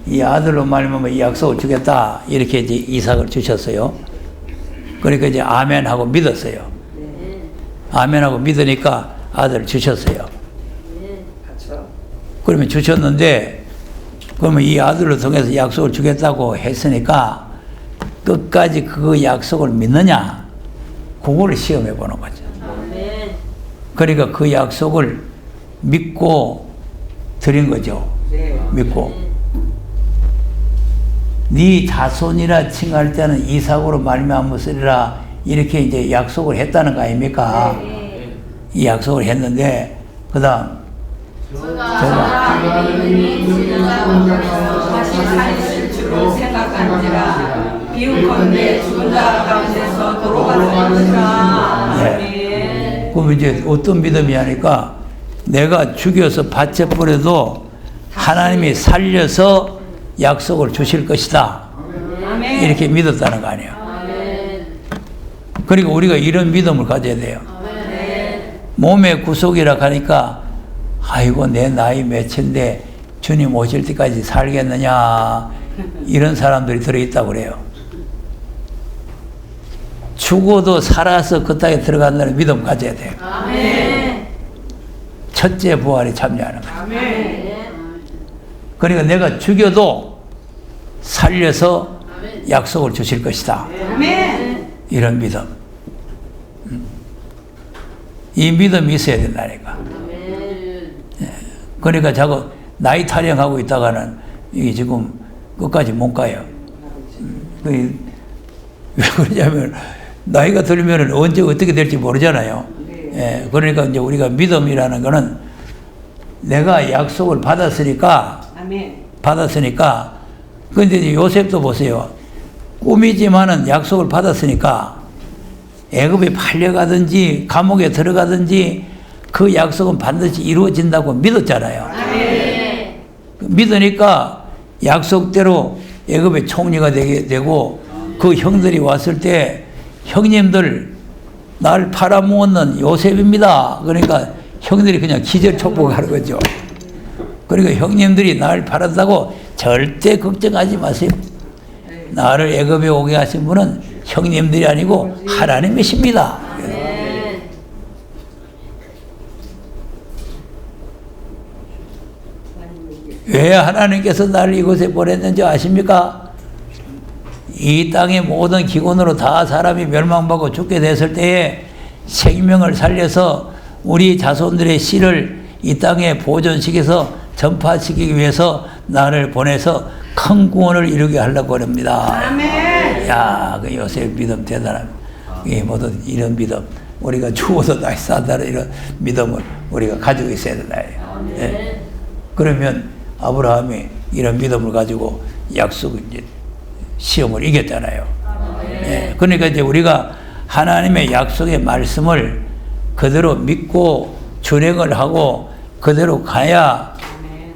이 아들로 말미암아 이 약속을 주겠다 이렇게 이제 이삭을 주셨어요. 그러니까 이제 아멘하고 믿었어요. 아멘하고 믿으니까 아들을 주셨어요. 그러면 주셨는데 그러면 이 아들을 통해서 약속을 주겠다고 했으니까 끝까지 그 약속을 믿느냐 그거를 시험해 보는 거죠. 그러니까 그 약속을 믿고 드린 거죠. 믿고 네 자손이라 칭할 때는 이삭으로 말미암으리라 이렇게 이제 약속을 했다는 거 아닙니까? 이 약속을 했는데 그다음 제가 믿으니 죽은 자 가운데서 다시 살리실 줄로 생각한지라. 비유컨대 죽은 자 가운데서 돌아가는지라. 네. 그럼 이제 어떤 믿음이 하니까 내가 죽여서 밭에 뿌려도 하나님이 살려서 약속을 주실 것이다. 아멘. 이렇게 믿었다는 거 아니에요. 그러니까 우리가 이런 믿음을 가져야 돼요. 몸의 구속이라 하니까 아이고 내 나이 몇인데 주님 오실 때까지 살겠느냐 이런 사람들이 들어있다고 그래요. 죽어도 살아서 그 땅에 들어간다는 믿음 가져야 돼요. 아멘. 첫째 부활에 참여하는 거예요. 아멘. 그러니까 내가 죽여도 살려서 약속을 주실 것이다. 아멘. 이런 믿음. 이 믿음이 있어야 된다니까. 예. 그러니까 자꾸 나이 타령하고 있다가는 이게 지금 끝까지 못 가요. 왜 그러냐면 나이가 들면 언제 어떻게 될지 모르잖아요. 예. 그러니까 이제 우리가 믿음이라는 거는 내가 약속을 받았으니까 아멘. 근데 이제 요셉도 보세요. 꿈이지만은 약속을 받았으니까 애굽에 팔려가든지 감옥에 들어가든지 그 약속은 반드시 이루어진다고 믿었잖아요. 아멘. 믿으니까 약속대로 애굽의 총리가 되게 되고 그 형들이 왔을 때 형님들 날 팔아먹었는 요셉입니다. 그러니까 형들이 그냥 기절 촉복하는 거죠. 그러니까 형님들이 날 팔았다고 절대 걱정하지 마세요. 나를 애굽에 오게 하신 분은 형님들이 아니고 하나님이십니다. 왜 하나님께서 나를 이곳에 보냈는지 아십니까? 이 땅의 모든 기근으로 다 사람이 멸망받고 죽게 됐을 때에 생명을 살려서 우리 자손들의 씨를 이 땅에 보존시켜서 전파시키기 위해서 나를 보내서 큰 구원을 이루게 하려고 합니다. 아멘. 야, 그 요셉 믿음 대단합니다. 이 모든 이런 믿음, 우리가 죽어도 다시 산다는 이런 믿음을 우리가 가지고 있어야 된다. 예. 그러면 아브라함이 이런 믿음을 가지고 약속 이제 시험을 이겼잖아요. 예. 그러니까 이제 우리가 하나님의 약속의 말씀을 그대로 믿고 준행을 하고 그대로 가야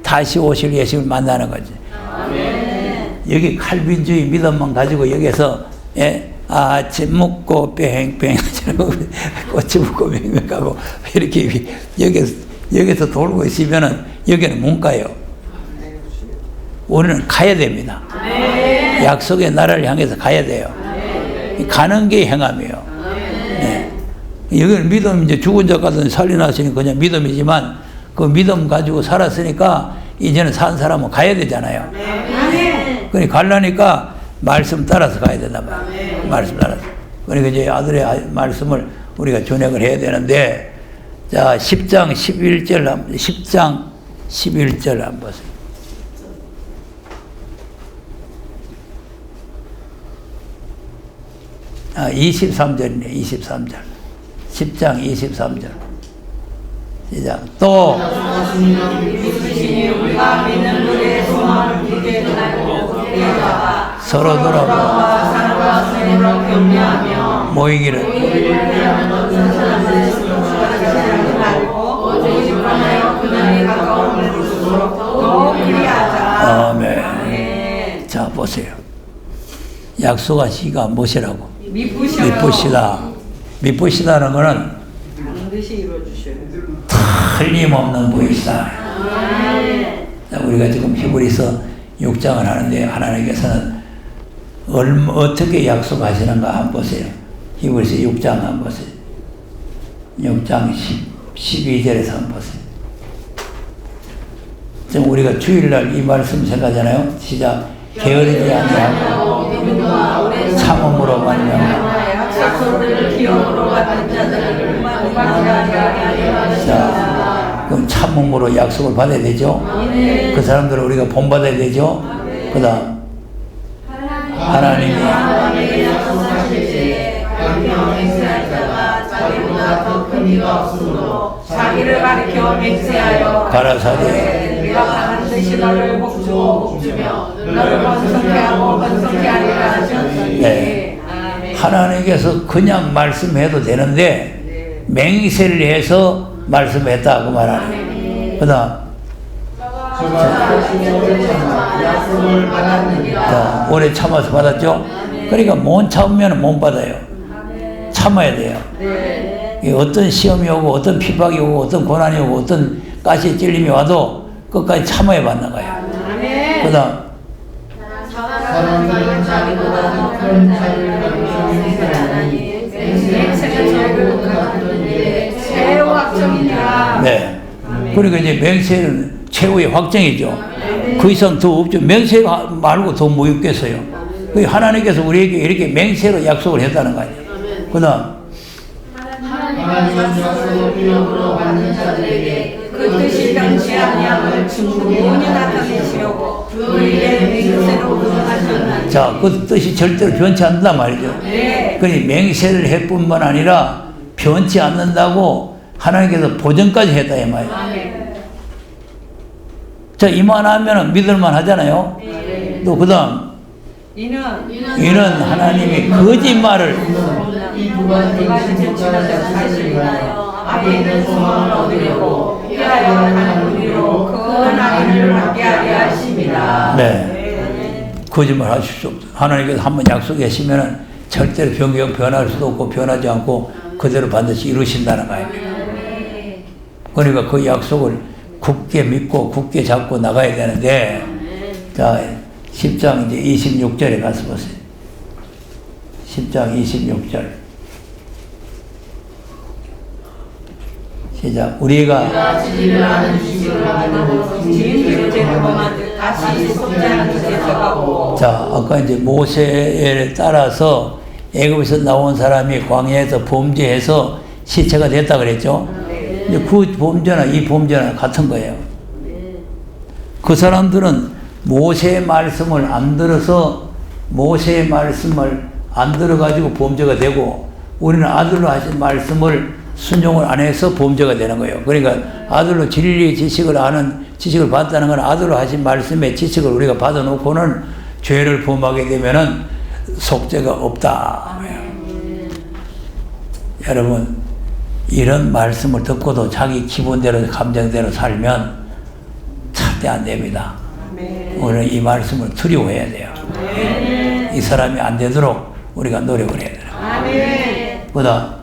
다시 오실 예수를 만나는 거지. 여기 칼빈주의 믿음만 가지고 여기서 아침 먹고 뺑뺑 꽃이 먹고 뺑뺑 가고 이렇게 여기서 돌고 있으면은 여기는 못 가요. 우리는 가야 됩니다. 약속의 나라를 향해서 가야 돼요. 가는 게 행함이에요. 네. 여기는 믿음, 이제 죽은 자 같은 살려놨으니 그냥 믿음이지만 그 믿음 가지고 살았으니까 이제는 산 사람은 가야 되잖아요. 그러니까 가려니까 말씀 따라서 가야 된단 말이에요. 말씀 따라서. 그러니까 이제 아들의 말씀을 우리가 준행을 해야 되는데, 자, 10장 11절 한번 보세요. 아, 23절이네, 23절. 10장 23절. 시작. 또 믿으시니 우리가 믿는 우리의 소망을 믿게 되나요? 서로 돌아보고 사랑과 선행으로 격려하며 모이기를 오직 하나여 그날이 가까움을 볼수록 더 그리하자. 아멘. 자, 보세요. 약속하시기가 무엇이라고? 미쁘시다. 미쁘시다는 것은 반드시 이루어주셔요. 틀림없는 분이시다. 자, 우리가 지금 히브리서 6장을 하는데 하나님께서는 어떻게 약속하시는가 한번 보세요. 히브리서 6장 한번 보세요. 6장 12절에서 한번 보세요. 지금 우리가 주일날 이 말씀 생각하잖아요. 시작. 게으르지 아니하고 참음으로 말미암아 약속들을 기억으로 받은 자들을 자, 그럼 참음으로 약속을 받아야 되죠. 그 사람들을 우리가 본받아야 되죠. 그 다음 하나님이 자기보다 더 큰 이가 없으므로 자기를 가리켜 맹세하여 가라사대 우리가 반드시 너를 복주고 복주며 너를 번성케 하고 번성케 하리라 하셨으니 네. 아멘. 하나님께서 그냥 말씀해도 되는데 맹세를 해서 말씀했다 그 말하네. 그다음 약속을 받았느니라. 자, 오래 참아서 받았죠. 그러니까 못 참으면 못 받아요. 참아야 돼요. 이 어떤 시험이 오고 어떤 핍박이 오고 어떤 고난이 오고 어떤 가시에 찔림이 와도 끝까지 참아야 받는 거예요. 그다음 사람들은 자기보다 큰 자비를 가지고 맹세는 저를 가졌는데 최후 확정이니라. 네. 그러니까 이제 맹세는 최후의 확정이죠. 그 이상 더 없죠. 맹세 말고 더 뭐 있겠어요. 그 하나님께서 우리에게 이렇게 맹세로 약속을 했다는 거예요. 그다음 하나님은 약속을 기업으로 받는 자들에게 그 뜻이 변치 아니함을 충분히 나타내시려고 우리의 맹세로 구성하셨나니. 자, 그 뜻이 절대로 변치 않는단 말이죠. 네. 그러니 맹세를 할 뿐만 아니라 변치 않는다고 하나님께서 보증까지 했다 이 말이에요. 아멘. 자, 이만하면 믿을만 하잖아요. 또 그다음 이는 하나님이 거짓말을 이두 가지 진짜가 사실이나요. 앞에 있는 소망을 얻으려고 피하여 하는 의미로 큰 악인을 받게 하려 하심이라. 네. 거짓말 하실 수 없어요. 하나님께서 한번 약속하시면은 절대로 변할 수도 없고 변하지 않고 그대로 반드시 이루신다는 거예요. 그러니까 그 약속을 굳게 믿고 굳게 잡고 나가야 되는데, 자, 10장 이제 26절에 가서 보세요. 10장 26절. 시작. 우리가 진리를 아는 지식을 가지고 지인들을 제거하듯 다시 속죄하는 것에 적하고. 자, 아까 이제 모세를 따라서 애굽에서 나온 사람이 광야에서 범죄해서 시체가 됐다 그랬죠. 근데 그 범죄나 이 범죄나 같은 거예요. 그 사람들은 모세의 말씀을 안 들어서 모세의 말씀을 안 들어가지고 범죄가 되고, 우리는 아들로 하신 말씀을 순종을 안 해서 범죄가 되는 거예요. 그러니까 아들로 진리 지식을 아는 지식을 받다는 건 아들로 하신 말씀의 지식을 우리가 받아놓고는 죄를 범하게 되면은 속죄가 없다. 여러분, 이런 말씀을 듣고도 자기 기분대로 감정대로 살면 절대 안 됩니다. 우리는 이 말씀을 두려워해야 돼요. 이 사람이 안 되도록 우리가 노력을 해야 돼요. 보다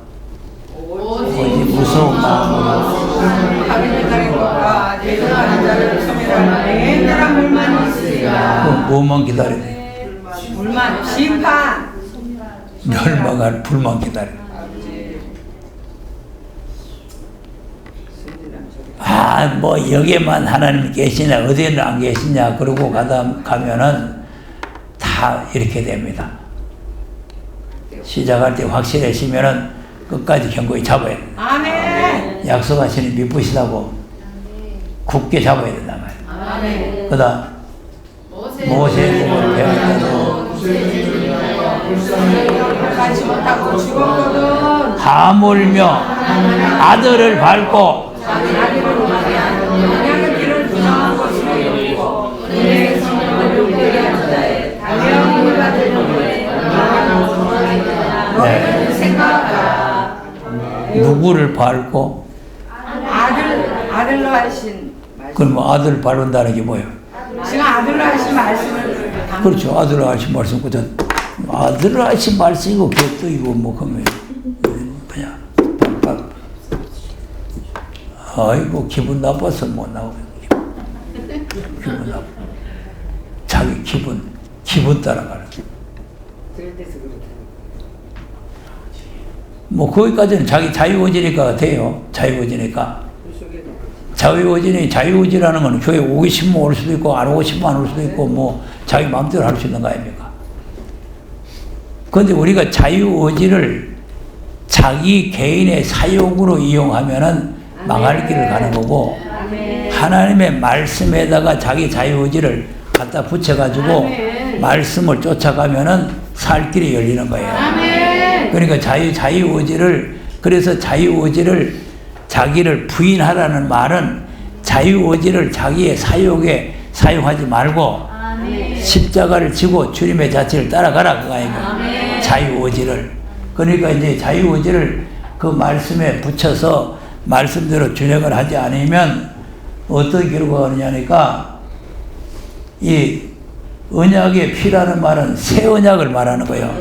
오직 무서운 마음으로 하나님의 다른 것과 대적하는 자를 소멸하는 냉철한 물만이 있으리라. 그럼 뭐만 기다려야 돼요? 물만 심판. 멸망할 불만 기다려야 돼요. 아, 뭐 여기에만 하나님 계시냐 어디에는 안 계시냐 그러고 가면은 다 이렇게 됩니다. 시작할 때 확실해지면은 끝까지 견고히 잡아야 돼요. 아멘. 약속하시니 믿으시다고 굳게 잡아야 된단 말이에요. 아멘. 그다음 모세의 복을 배울 때도 가지 못하고 죽었거든. 하물며 아들을 밟고 아기를 오게 하는 언약의 길을 부정한 것으로 여기고 은혜의 성령을 욕되게 하는 자의 당연히 받을 놈을 얼마나 소망하게 되나. 너희는 생각하라. 누구를 밟고 아들로 하신 말씀. 그럼 뭐 아들을 밟는다는 게 뭐예요? 지금 아들로 하신 말씀을 그렇죠. 아들을 하신 말씀 그전 아들을 하신 말씀이고 그것도 이거 뭐 그러면 그냥 빡빡. 아이고 기분 나빠서 못 나오겠네. 기분 나빠. 자기 기분 따라가는. 뭐 거기까지는 자기 자유의지니까 돼요. 자유의지니까. 자유의지라는 건 교회 오고 싶으면 올 수도 있고 안 오고 싶으면 안 올 수도 있고 뭐 자기 마음대로 할 수 있는 거 아닙니까? 그런데 우리가 자유의지를 자기 개인의 사욕으로 이용하면은 망할 길을 가는 거고, 하나님의 말씀에다가 자기 자유의지를 갖다 붙여가지고 말씀을 쫓아가면은 살 길이 열리는 거예요. 그러니까 그래서 자유의지를 자기를 부인하라는 말은 자유의지를 자기의 사욕에 사용하지 말고 십자가를 지고 주님의 자체를 따라가라 그거 아니에요. 자유의지를. 그러니까 이제 자유의지를 그 말씀에 붙여서 말씀대로 준행을 하지 않으면 어떤 결과가 오느냐니까 이 언약의 피라는 말은 새 언약을 말하는 거예요.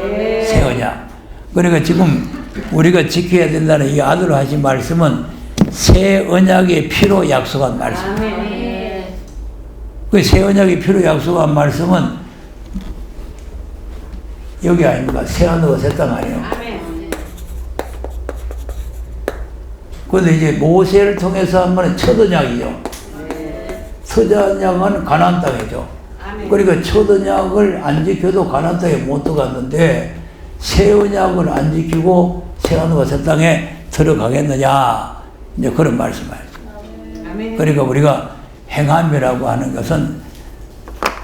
새 언약. 그러니까 지금 우리가 지켜야 된다는 이 아들로 하신 말씀은 새 언약의 피로 약속한 말씀. 그 새 언약의 피로 약속한 말씀은 여기 아닙니까? 새 하늘과 새 땅 아니에요. 그런데 이제 모세를 통해서 한 번은 첫 언약이죠. 첫 언약은 가나안 땅이죠. 그러니까 첫 언약을 안 지켜도 가나안 땅에 못 들어갔는데 새 언약을 안 지키고 새 하늘과 새 땅에 들어가겠느냐, 이제 그런 말씀이에요. 그러니까 우리가 행함이라고 하는 것은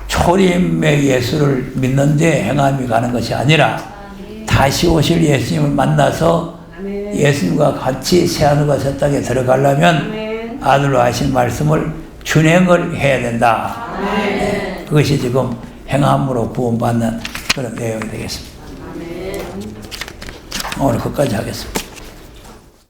초림의 예수를 믿는데 행함이 가는 것이 아니라 다시 오실 예수님을 만나서 예수님과 같이 새하늘과 새 땅에 들어가려면 아들로 하신 말씀을 준행을 해야 된다. 그것이 지금 행함으로 구원받는 그런 내용이 되겠습니다. 오늘 거기까지 하겠습니다.